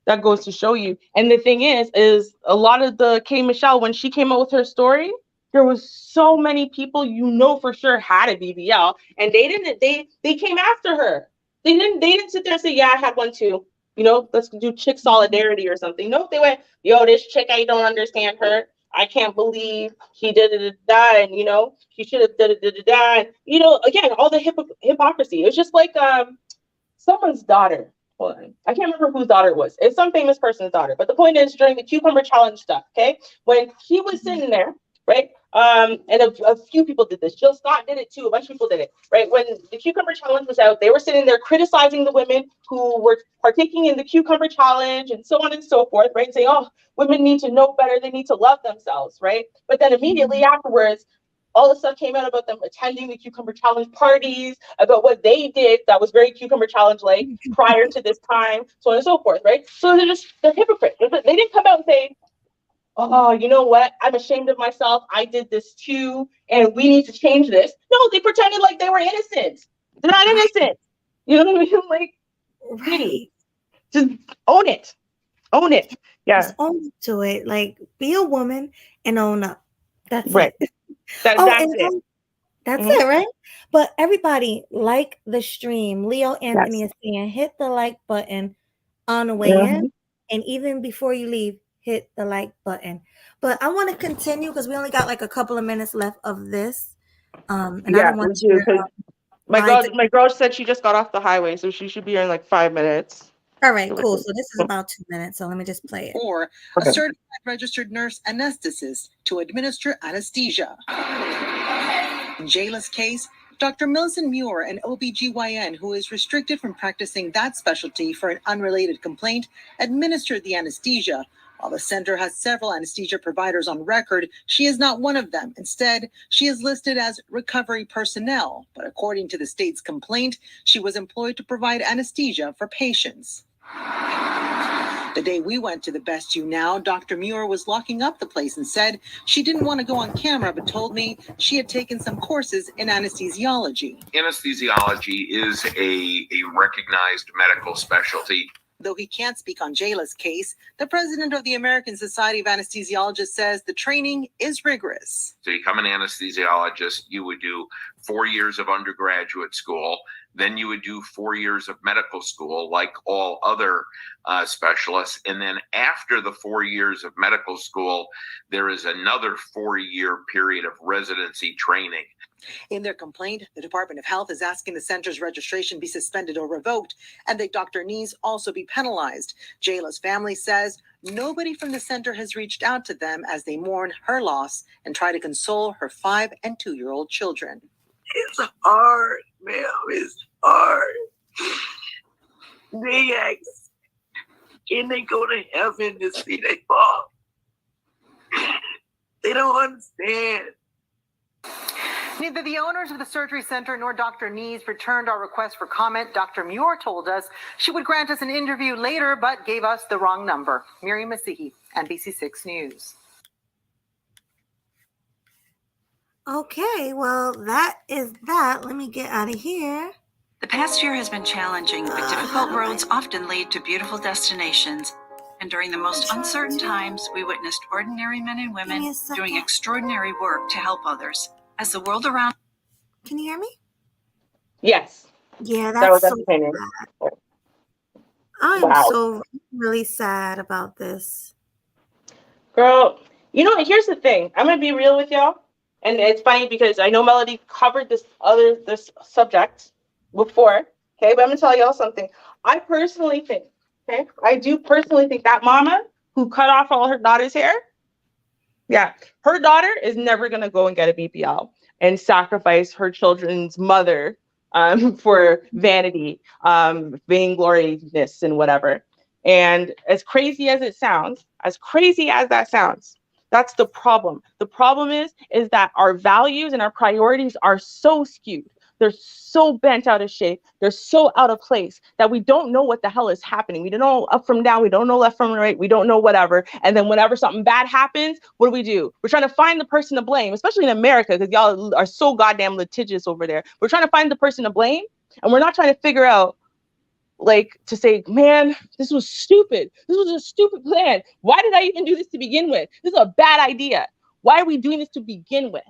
that goes to show you. And the thing is a lot of the K Michelle, when she came out with her story, there was so many people for sure had a BBL, and they came after her. They didn't sit there and say, yeah, I had one too. Let's do chick solidarity or something. No, they went, yo, this chick, I don't understand her. I can't believe she did it, and she should have did it, and again, all the hypocrisy. It was just like someone's daughter. Hold on. I can't remember whose daughter it was. It's some famous person's daughter. But the point is, during the cucumber challenge stuff, okay, when he was sitting there, right? And a few people did this. Jill Scott did it too. A bunch of people did it, right? When the cucumber challenge was out, they were sitting there criticizing the women who were partaking in the cucumber challenge and so on and so forth, right? Saying, oh, women need to know better. They need to love themselves, right? But then immediately afterwards, all the stuff came out about them attending the cucumber challenge parties, about what they did that was very cucumber challenge like prior to this time, so on and so forth, right? So they're hypocrites. They didn't come out and say, oh, you know what? I'm ashamed of myself. I did this too, and we need to change this. No, they pretended like they were innocent. They're not innocent. You know what I mean? Like, Right. Just own it. Own it. Yeah. Just own to it. Like, be a woman and own up. That's right. it. That's it. That's it, right? But everybody, like the stream. Leo Anthony is saying, hit the like button on the way in. And even before you leave, hit the like button. But I want to continue because we only got like a couple of minutes left of this. And I don't want to. My girl said she just got off the highway, so she should be here in like 5 minutes. All right, cool. So this is about 2 minutes. So let me just play it. Or a certified registered nurse anesthetist to administer anesthesia. In Jayla's case, Dr. Millicent Muir, an OBGYN who is restricted from practicing that specialty for an unrelated complaint, administered the anesthesia. While the center has several anesthesia providers on record, she is not one of them. Instead, she is listed as recovery personnel. But according to the state's complaint, she was employed to provide anesthesia for patients. The day we went to the Best You Now, Dr. Muir was locking up the place and said she didn't want to go on camera, but told me she had taken some courses in anesthesiology. Anesthesiology is a recognized medical specialty. Though he can't speak on Jayla's case, the president of the American Society of Anesthesiologists says the training is rigorous. So you become an anesthesiologist, you would do 4 years of undergraduate school, then you would do 4 years of medical school like all other specialists. And then after the 4 years of medical school, there is another 4-year period of residency training. In their complaint, the Department of Health is asking the center's registration be suspended or revoked, and that Dr. Nees also be penalized. Jayla's family says nobody from the center has reached out to them as they mourn her loss and try to console her 5- and 2-year-old children. It's hard, ma'am. It's hard. They ask, can they go to heaven to see their fall? They don't understand. Neither the owners of the surgery center nor Dr. Nees returned our request for comment. Dr. Muir told us she would grant us an interview later, but gave us the wrong number. Miriam Masihi, NBC6 News. Okay, well, that is that. Let me get out of here. The past year has been challenging, but difficult roads often lead to beautiful destinations. And during the most uncertain times, we witnessed ordinary men and Give women me a second. doing extraordinary work to help others. As the world around Can you hear me? Yes, Yeah, that was that's so entertaining. sad. I'm Wow. so really sad about this. Girl, you know, here's the thing. I'm gonna be real with y'all. And it's funny because I know Melody covered this subject before. Okay, but I'm gonna tell y'all something. I personally think, okay, I do personally think that mama who cut off all her daughter's hair, yeah, her daughter is never gonna go and get a BBL and sacrifice her children's mother for vanity, vaingloriousness, and whatever. And as crazy as it sounds, as crazy as that sounds, that's the problem. The problem is that our values and our priorities are so skewed. They're so bent out of shape. They're so out of place that we don't know what the hell is happening. We don't know up from down. We don't know left from right. We don't know whatever. And then whenever something bad happens, what do? We're trying to find the person to blame, especially in America, because y'all are so goddamn litigious over there. We're trying to find the person to blame, and we're not trying to figure out, like, to say, man, this was stupid. This was a stupid plan. Why did I even do this to begin with? This is a bad idea. Why are we doing this to begin with?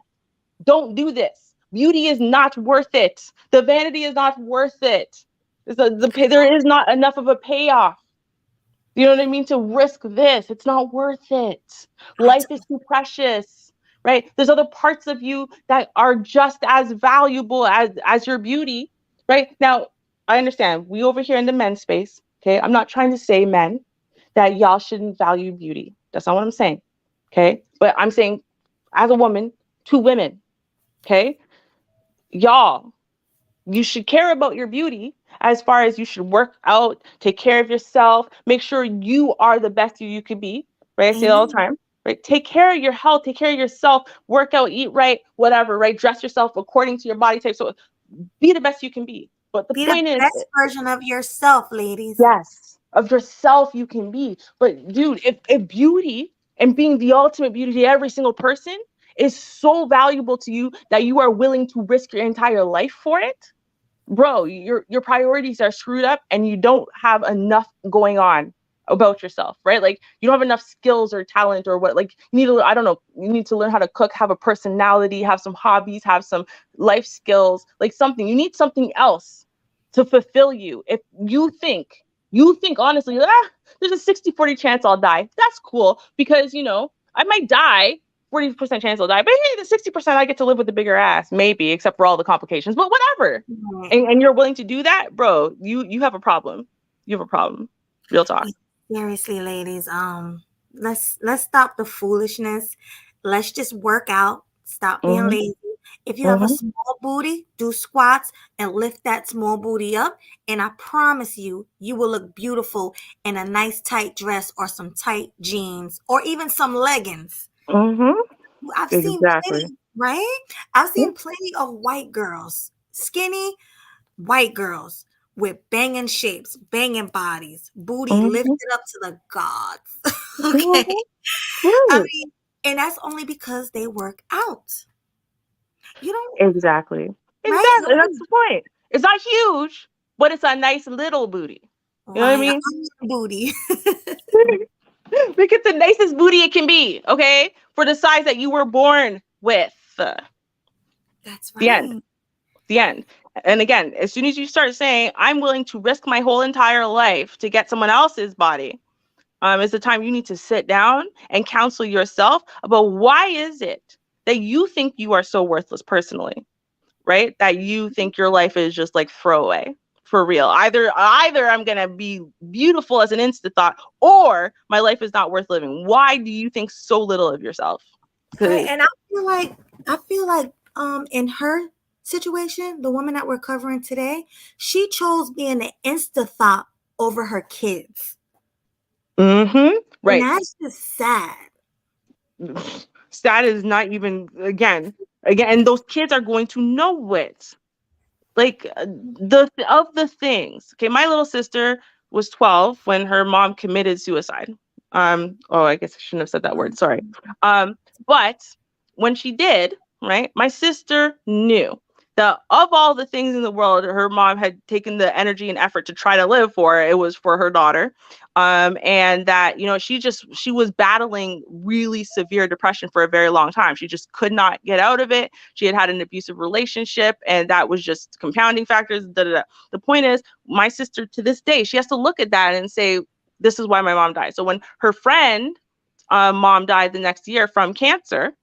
Don't do this. Beauty is not worth it. The vanity is not worth it. There is not enough of a payoff. You know what I mean? To risk this, it's not worth it. Life is too precious, right? There's other parts of you that are just as valuable as your beauty, right? Now, I understand we over here in the men's space, okay? I'm not trying to say, men, that y'all shouldn't value beauty. That's not what I'm saying, okay? But I'm saying, as a woman, to women, okay? Y'all, you should care about your beauty as far as you should work out, take care of yourself, make sure you are the best you could be, right? I say it all the time, right? Take care of your health, take care of yourself, work out, eat right, whatever, right? Dress yourself according to your body type. So be the best you can be. But the Be point the is, best version of yourself, ladies. yes, of yourself you can be. But dude, if beauty and being the ultimate beauty to every single person is so valuable to you that you are willing to risk your entire life for it, bro, your priorities are screwed up and you don't have enough going on about yourself, right? Like you don't have enough skills or talent or what, like you need to, I don't know, you need to learn how to cook, have a personality, have some hobbies, have some life skills, like something. You need something else to fulfill you. If you think honestly, there's a 60-40 chance I'll die. That's cool because, you know, I might die. 40% chance I'll die, but hey, the 60% I get to live with a bigger ass, maybe, except for all the complications, but whatever. And you're willing to do that, bro, you have a problem. You have a problem. Real talk. Seriously, ladies, let's stop the foolishness. Let's just work out. Stop being lazy. If you have a small booty, do squats and lift that small booty up, and I promise you, you will look beautiful in a nice tight dress or some tight jeans or even some leggings. I've seen plenty, right? I've seen plenty of white girls, skinny white girls with banging shapes, banging bodies, booty lifted up to the gods. Okay. I mean, and that's only because they work out. You don't Exactly. right? That's the point. It's not huge, but it's a nice little booty. You know what I mean? Booty. Like it's the nicest booty it can be, okay? For the size that you were born with. That's right. The end. The end. And again, as soon as you start saying, I'm willing to risk my whole entire life to get someone else's body, is the time you need to sit down and counsel yourself about why is it that you think you are so worthless personally, right? That you think your life is just like throwaway. For real. Either I'm gonna be beautiful as an instant thought, or my life is not worth living. Why do you think so little of yourself? Right. And I feel like in her situation, the woman that we're covering today, she chose being an insta thought over her kids. Right. And that's just sad. Sad is not even again, and those kids are going to know it. Like the things. Okay, my little sister was 12 when her mom committed suicide. I guess I shouldn't have said that word. Sorry. But when she did, right? My sister knew that of all the things in the world her mom had taken the energy and effort to try to live for, it was for her daughter. And that, she was battling really severe depression for a very long time. She just could not get out of it. She had an abusive relationship, and that was just compounding factors. The point is, my sister to this day, she has to look at that and say, this is why my mom died. So when her friend mom died the next year from cancer,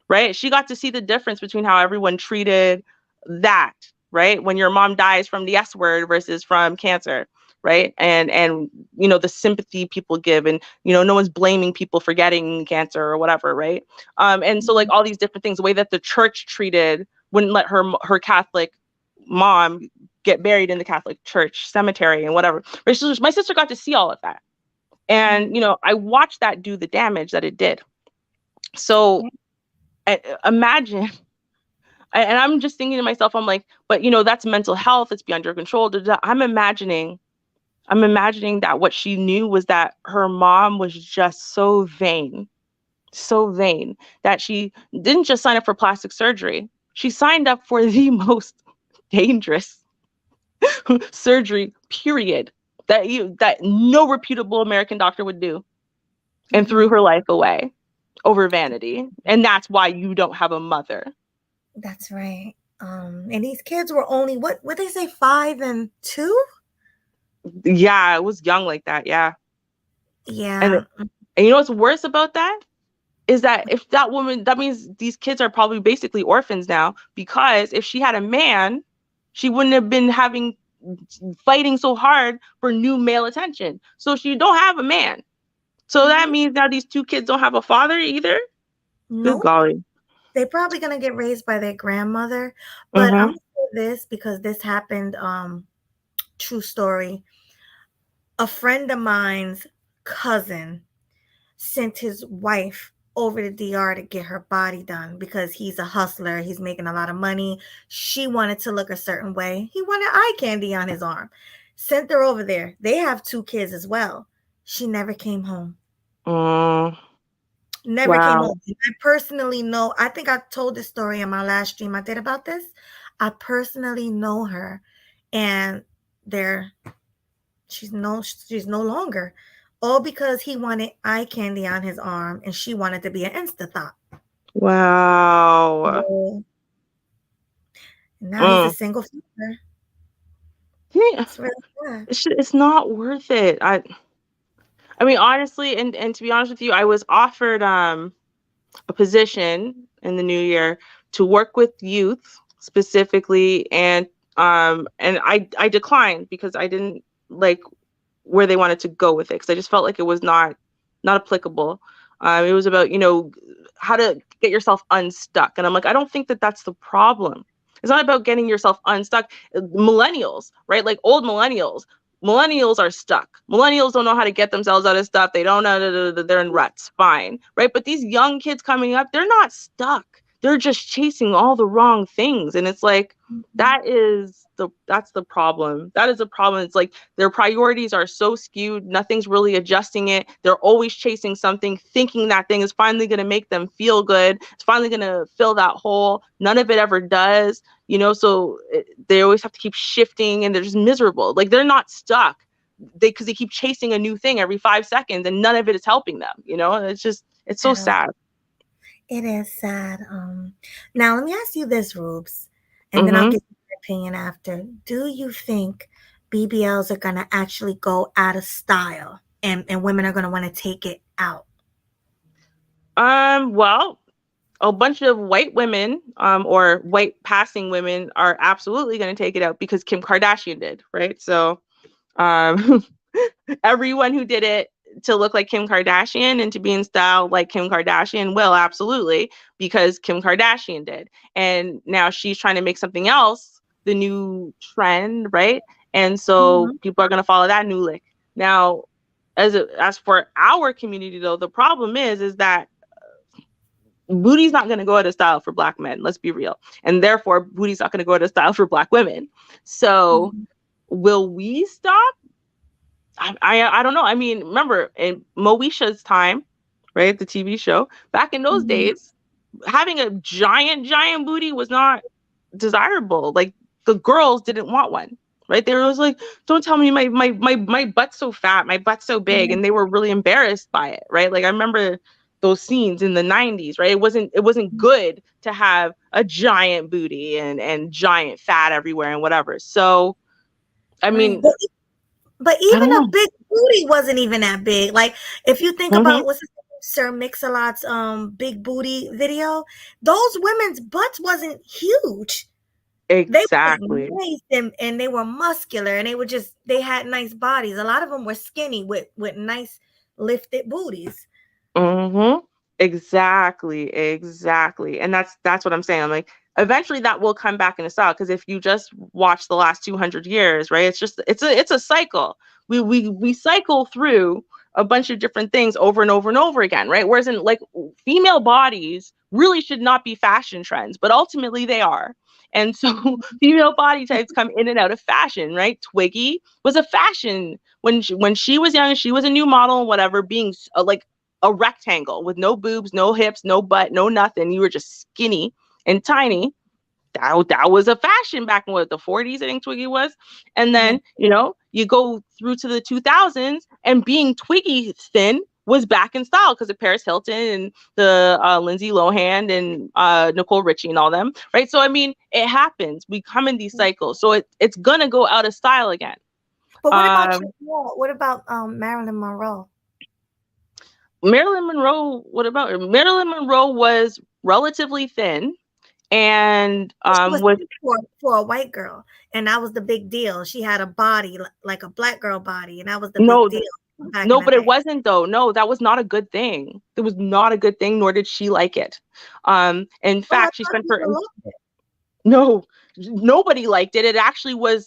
right? She got to see the difference between how everyone treated that, right? When your mom dies from the S word versus from cancer, right? And the sympathy people give, and no one's blaming people for getting cancer or whatever, right? And so like all these different things, the way that the church wouldn't let her Catholic mom get buried in the Catholic church cemetery and whatever. My sister got to see all of that. And, I watched that do the damage that it did. So imagine, and I'm just thinking to myself, I'm like, but that's mental health. It's beyond your control. I'm imagining that what she knew was that her mom was just so vain that she didn't just sign up for plastic surgery. She signed up for the most dangerous surgery, period, that no reputable American doctor would do, and threw her life away over vanity. And that's why you don't have a mother. That's right. And these kids were only, what they say, 5 and 2? Yeah, it was young like that. Yeah. Yeah. And you know what's worse about that is that if that woman, that means these kids are probably basically orphans now, because if she had a man, she wouldn't have been fighting so hard for new male attention. So she don't have a man. So that means now these 2 kids don't have a father either. No. Good golly. They're probably going to get raised by their grandmother. But I'm going to say this because this happened, true story. A friend of mine's cousin sent his wife over to DR to get her body done because he's a hustler. He's making a lot of money. She wanted to look a certain way. He wanted eye candy on his arm. Sent her over there. They have 2 kids as well. She never came home. Never came home. I personally know, I think I told this story in my last stream I did about this. I personally know her, and she's no longer. All because he wanted eye candy on his arm and she wanted to be an Insta thought. Wow. So, now he's a single father. Yeah. It's really sad. It's not worth it. I mean, honestly, and to be honest with you, I was offered a position in the new year to work with youth specifically, and I declined because I didn't like where they wanted to go with it, because I just felt like it was not applicable. It was about how to get yourself unstuck, and I'm like, I don't think that that's the problem. It's not about getting yourself unstuck. Millennials, right? Like old millennials are stuck. Millennials don't know how to get themselves out of stuff. They don't know, they're in ruts. Fine, right? But these young kids coming up, they're not stuck. They're just chasing all the wrong things. And it's like, that's the problem. That is the problem. It's like their priorities are so skewed. Nothing's really adjusting it. They're always chasing something, thinking that thing is finally going to make them feel good. It's finally going to fill that hole. None of it ever does, so they always have to keep shifting, and they're just miserable. Like, they're not stuck because they keep chasing a new thing every 5 seconds, and none of it is helping them. It's so sad. It is sad. Now let me ask you this, Rubes, and then I'll get your opinion after. Do you think BBLs are gonna actually go out of style, and women are gonna want to take it out? Well, a bunch of white women, or white passing women, are absolutely going to take it out because Kim Kardashian did, right? So, everyone who did it to look like Kim Kardashian and to be in style like Kim Kardashian will, absolutely, because Kim Kardashian did. And now she's trying to make something else the new trend, right? And so people are going to follow that new lick. Now, as for our community, though, the problem is that booty's not going to go out of style for Black men. Let's be real. And therefore, booty's not going to go out of style for Black women. So will we stop? I don't know. I mean, remember in Moesha's time, right? The TV show, back in those days, having a giant booty was not desirable. Like the girls didn't want one, right? They were always like, don't tell me my butt's so fat, my butt's so big. And they were really embarrassed by it, right? Like I remember those scenes in the 90s, right? It wasn't good to have a giant booty and giant fat everywhere and whatever. So I mean, but I don't even a know. big booty wasn't even that big. Like if you think Mhm. about what's his name, Sir Mix-a-Lot's big booty video, those women's butts wasn't huge. Exactly. They were nice and they were muscular and they had nice bodies. A lot of them were skinny with nice lifted booties. Mm-hmm. Exactly. And that's what I'm saying. I'm like, eventually that will come back into style because if you just watch the last 200 years, right? It's a cycle. We cycle through a bunch of different things over and over and over again, right? Whereas in like female bodies really should not be fashion trends, but ultimately they are. And so female body types come in and out of fashion, right? Twiggy was a fashion when she was young, she was a new model, whatever, being like a rectangle with no boobs, no hips, no butt, no nothing. You were just skinny and tiny. That was a fashion back in the 40s, I think Twiggy was. And then, you go through to the 2000s and being Twiggy thin was back in style because of Paris Hilton and the Lindsay Lohan and Nicole Richie and all them, right? So, I mean, it happens. We come in these cycles. So it's going to go out of style again. But what about Marilyn Monroe? Marilyn Monroe, what about her? Marilyn Monroe was relatively thin and was for a white girl, and that was the big deal. She had a body like a black girl body, and that was the big deal. No, but it wasn't though. No, that was not a good thing. It was not a good thing, nor did she like it. In fact, she spent her no, nobody liked it. It actually was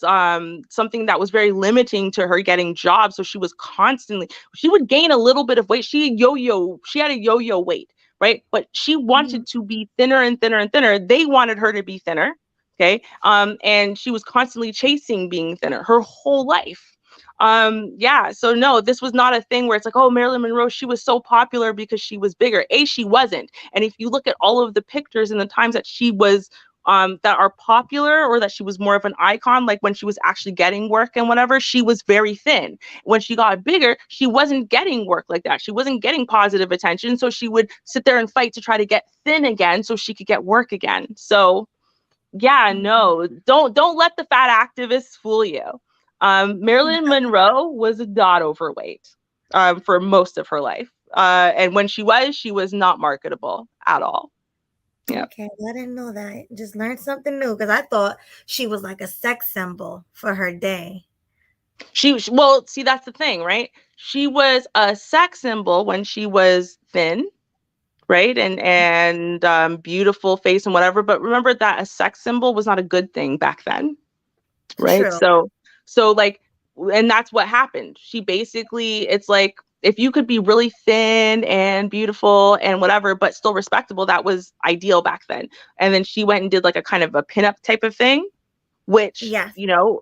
something that was very limiting to her getting jobs. So she would gain a little bit of weight. She had a yo-yo weight, right? But she wanted to be thinner and thinner and thinner. They wanted her to be thinner. Okay. And she was constantly chasing being thinner her whole life. So no, this was not a thing where it's like, oh, Marilyn Monroe, she was so popular because she was bigger. She wasn't. And if you look at all of the pictures and the times that she was that are popular or that she was more of an icon, like when she was actually getting work and whatever, she was very thin. When she got bigger, she wasn't getting work like that. She wasn't getting positive attention. So she would sit there and fight to try to get thin again so she could get work again. So yeah, no, don't let the fat activists fool you. Marilyn Monroe was not overweight for most of her life. And when she was not marketable at all. Yeah. Okay, I didn't know that. Just learned something new because I thought she was like a sex symbol for her day. Well, see, that's the thing, right? She was a sex symbol when she was thin, right? And beautiful face and whatever. But remember that a sex symbol was not a good thing back then, right? True. So like, and that's what happened. She basically, it's like, if you could be really thin and beautiful and whatever, but still respectable, that was ideal back then. And then she went and did like a kind of a pinup type of thing, which,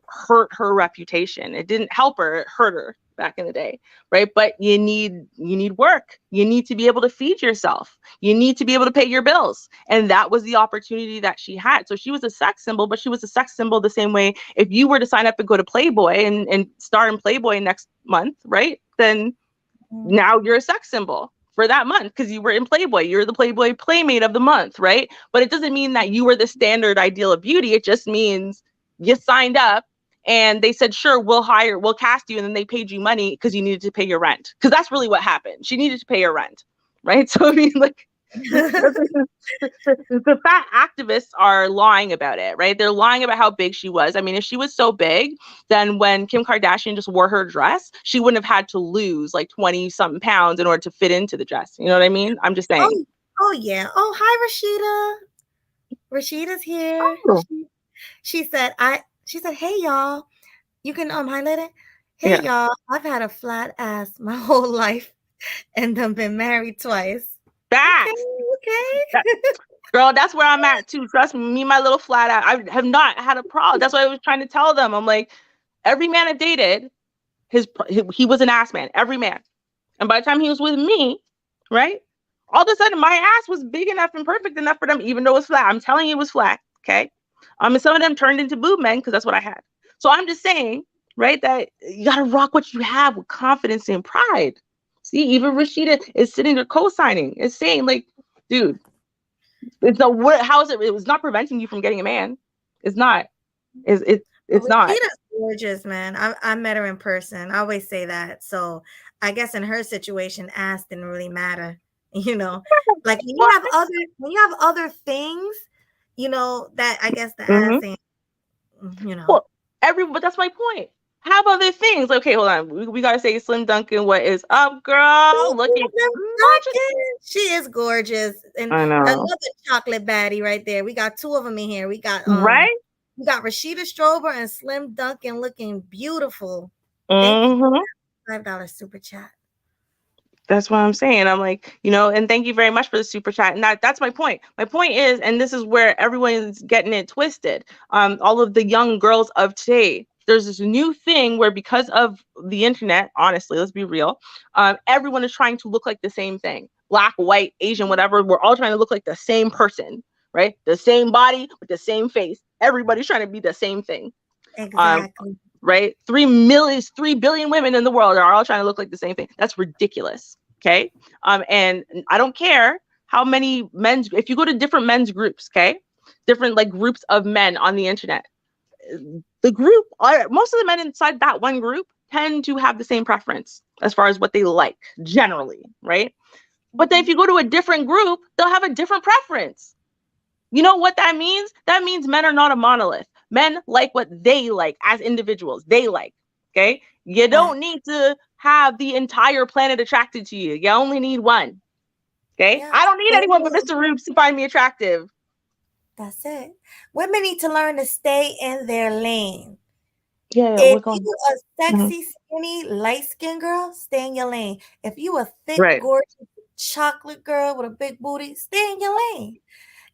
hurt her reputation. It didn't help her, it hurt her back in the day, right? But you need work. You need to be able to feed yourself. You need to be able to pay your bills. And that was the opportunity that she had. So she was a sex symbol, but she was a sex symbol the same way if you were to sign up and go to Playboy and star in Playboy next month, right? Then now you're a sex symbol for that month because you were in Playboy. You're the Playboy Playmate of the month, right? But it doesn't mean that you were the standard ideal of beauty. It just means you signed up and they said, sure, we'll cast you. And then they paid you money because you needed to pay your rent. Because that's really what happened. She needed to pay her rent, right? So, I mean, like, the fat activists are lying about it, right? They're lying about how big she was. I mean, if she was so big, then when Kim Kardashian just wore her dress, she wouldn't have had to lose like 20 something pounds in order to fit into the dress. You know what I mean? I'm just saying. Oh yeah. Oh, hi, Rashida. Rashida's here. Oh. She said, hey y'all. You can highlight it. Hey y'all, I've had a flat ass my whole life and I've been married twice. Facts. Okay. Girl, that's where I'm at too. Trust me, my little flat out. I have not had a problem. That's what I was trying to tell them. I'm like, every man I've dated, he was an ass man. Every man. And by the time he was with me, right? all of a sudden my ass was big enough and perfect enough for them, even though it was flat. I'm telling you it was flat. Okay. And some of them turned into boob men because that's what I had. So I'm just saying, right, that you got to rock what you have with confidence and pride. See, even Rashida is sitting there co-signing. It's saying, like, dude, it's no, how is it? It was not preventing you from getting a man. It's not. It's not. Rashita's gorgeous, man. I met her in person. I always say that. So I guess in her situation, ass didn't really matter. You know, like when you have other things, you know, that I guess the ass ain't, you know. Well, but that's my point. Have other things. Okay, hold on. We gotta say Slim Duncan, what is up, girl? Look at she is gorgeous. And I know. another chocolate baddie right there. We got two of them in here. We got right. We got Rashida Strober and Slim Duncan looking beautiful. Mm-hmm. $5 super chat. That's what I'm saying. I'm like, you know, and thank you very much for the super chat. And that's my point. My point is, and this is where everyone is getting it twisted. All of the young girls of today, there's this new thing where because of the internet, honestly, let's be real, everyone is trying to look like the same thing. Black, white, Asian, whatever. We're all trying to look like the same person, right? The same body with the same face. Everybody's trying to be the same thing. Exactly. Right? 3 billion women in the world are all trying to look like the same thing. That's ridiculous. Okay. And I don't care how many if you go to different men's groups, okay, different like groups of men on the internet, the group most of the men inside that one group tend to have the same preference as far as what they like generally, right? But then if you go to a different group, they'll have a different preference. You know what that means? That means men are not a monolith. Men like what they like as individuals. They like, okay? You don't need to have the entire planet attracted to you. You only need one, okay? Yeah. I don't need anyone but Mr. Roops to find me attractive. That's it. Women need to learn to stay in their lane. Yeah, if you a sexy, skinny, light-skinned girl, stay in your lane. If you a thick, gorgeous, chocolate girl with a big booty, stay in your lane.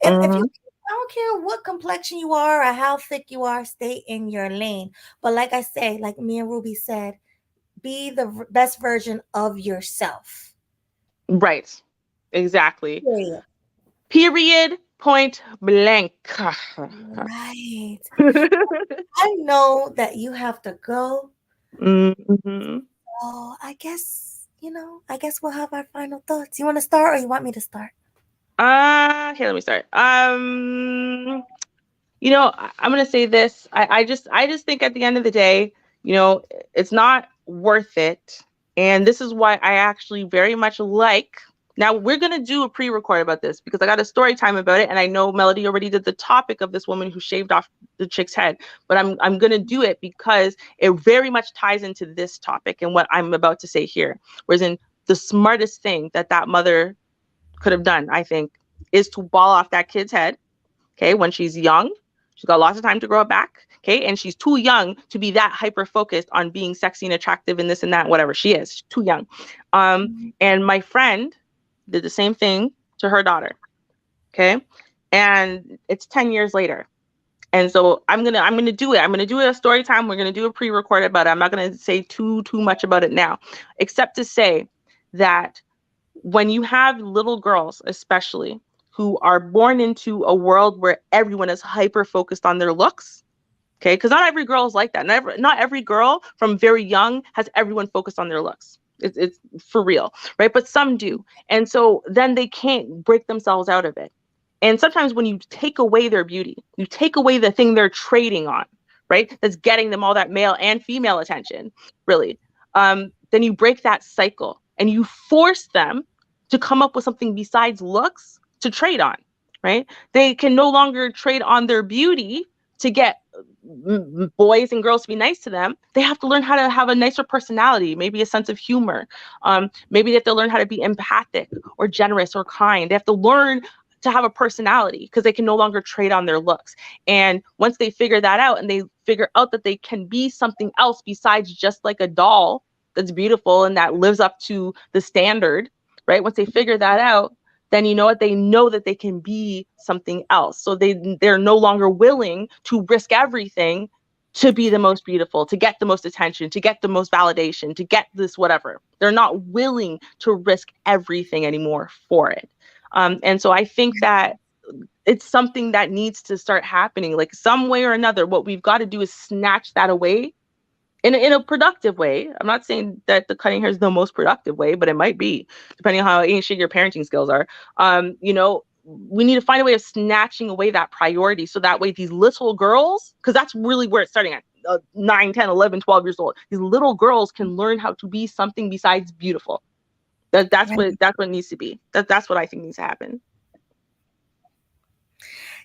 If you, I don't care what complexion you are or how thick you are, stay in your lane. But like I say, like me and Ruby said, be the best version of yourself. Right. Exactly. Yeah. Period. Point blank. Right. I know that you have to go. Mm-hmm. So I guess, I guess we'll have our final thoughts. You want to start or you want me to start? Okay, let me start. You know, I'm gonna say this. I just think at the end of the day, you know, it's not worth it. And this is why I actually very much like. Now we're gonna do a pre-record about this because I got a story time about it, and I know Melody already did the topic of this woman who shaved off the chick's head. But I'm gonna do it because it very much ties into this topic and what I'm about to say here. Whereas in the smartest thing that mother could have done, I think, is to ball off that kid's head, okay, when she's young. She's got lots of time to grow it back, okay, and she's too young to be that hyper-focused on being sexy and attractive and this and that, whatever she is. She's too young. And my friend did the same thing to her daughter, okay, and it's 10 years later. And so I'm gonna do it. I'm gonna do a story time. We're gonna do a pre-record about it. I'm not gonna say too much about it now, except to say that when you have little girls, especially, who are born into a world where everyone is hyper focused on their looks, okay, because not every girl is like that. Not every girl from very young has everyone focused on their looks. It's for real, right? But some do. And so then they can't break themselves out of it. And sometimes when you take away their beauty, you take away the thing they're trading on, right? That's getting them all that male and female attention, really. Then you break that cycle and you force them to come up with something besides looks to trade on, right? They can no longer trade on their beauty to get boys and girls to be nice to them. They have to learn how to have a nicer personality, maybe a sense of humor. Maybe they have to learn how to be empathic or generous or kind. They have to learn to have a personality because they can no longer trade on their looks. And once they figure that out and they figure out that they can be something else besides just like a doll that's beautiful and that lives up to the standard, right? Once they figure that out, then you know what? They know that they can be something else. So they're no longer willing to risk everything to be the most beautiful, to get the most attention, to get the most validation, to get this whatever. They're not willing to risk everything anymore for it. And so I think that it's something that needs to start happening, like some way or another. What we've got to do is snatch that away in a productive way. I'm not saying that the cutting hair is the most productive way, but it might be, depending on how ancient your parenting skills are. You know, we need to find a way of snatching away that priority, so that way these little girls, because that's really where it's starting at, 9, 10, 11, 12 years old, these little girls can learn how to be something besides beautiful. That's Right. what it needs to be. That's what I think needs to happen.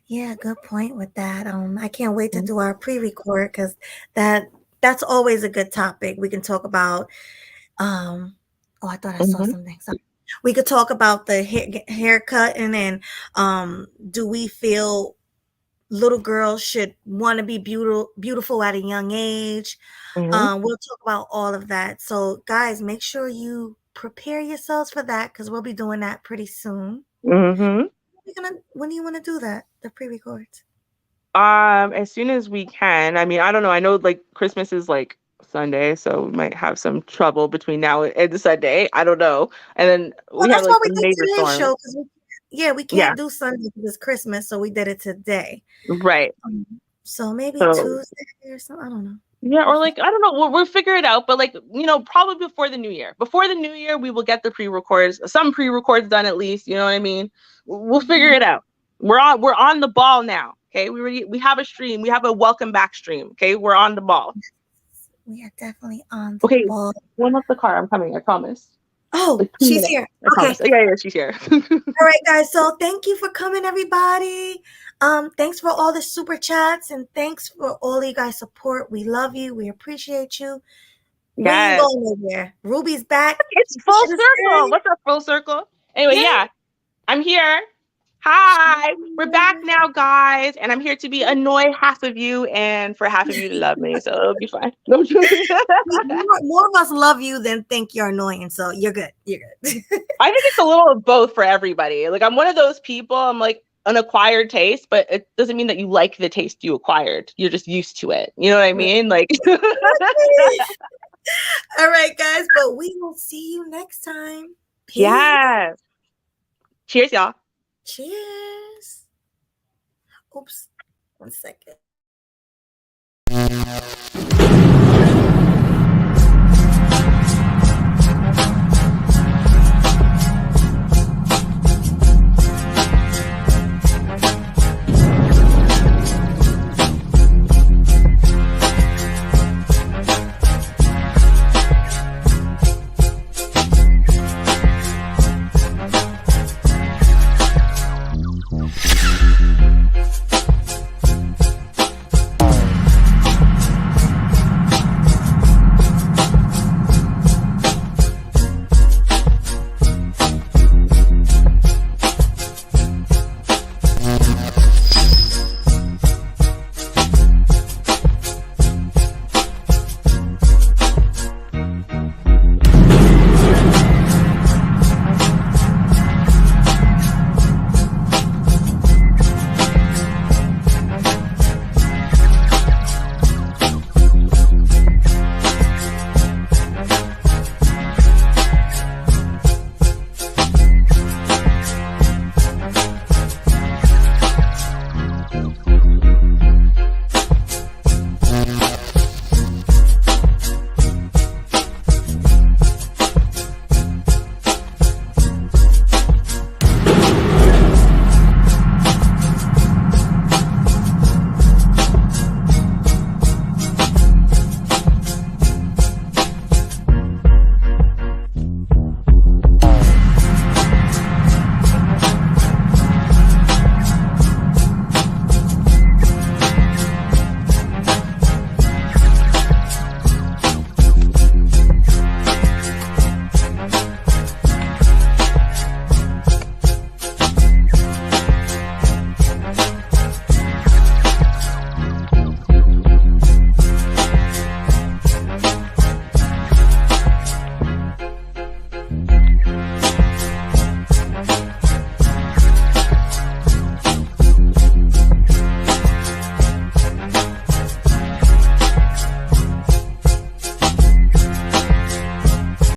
Yeah, good point with that. I can't wait to do our pre-record because that's always a good topic. We can talk about oh, I thought I saw something. Sorry. We could talk about the haircut, and then do we feel little girls should want to be beautiful at a young age? We'll talk about all of that. So guys, make sure you prepare yourselves for that, because we'll be doing that pretty soon. When do you want to do that? The pre-records? As soon as we can. I mean, I don't know. I know like Christmas is like Sunday, so we might have some trouble between now and the Sunday. I don't know. And then we have That's like why we the did neighbor today's storm. show, because we can't do Sunday because it's Christmas, so we did it today. Right. So maybe So, Tuesday or something. I don't know. yeah, or like, I don't know. We'll figure it out. But like, you know, probably before the new year. Before the new year, we will get the pre-records, some pre-records done at least. You know what I mean? We'll figure it out. We're on the ball now. Okay, we have a stream. We have a welcome back stream. Okay, we're on the ball. We are definitely on the ball. One up the car. I'm coming. I promise. Oh, Like she's here. Okay. Yeah, she's here. All right, guys. So thank you for coming, everybody. Thanks for all the super chats, and thanks for all you guys' support. We love you. We appreciate you. We ain't going nowhere. Ruby's back. It's full circle. What's up, full circle? Anyway, yeah, I'm here. Hi, we're back now, guys, and I'm here to be annoy half of you and for half of you to love me, so it'll be fine. More of us love you than think you're annoying, so you're good. You're good. I think it's a little of both for everybody. Like, I'm one of those people, I'm like an acquired taste, but it doesn't mean that you like the taste you acquired. You're just used to it. You know what I mean? Like, all right, guys, but we will see you next time. Peace. Yes. Cheers, y'all. Cheers. Oops. 1 second.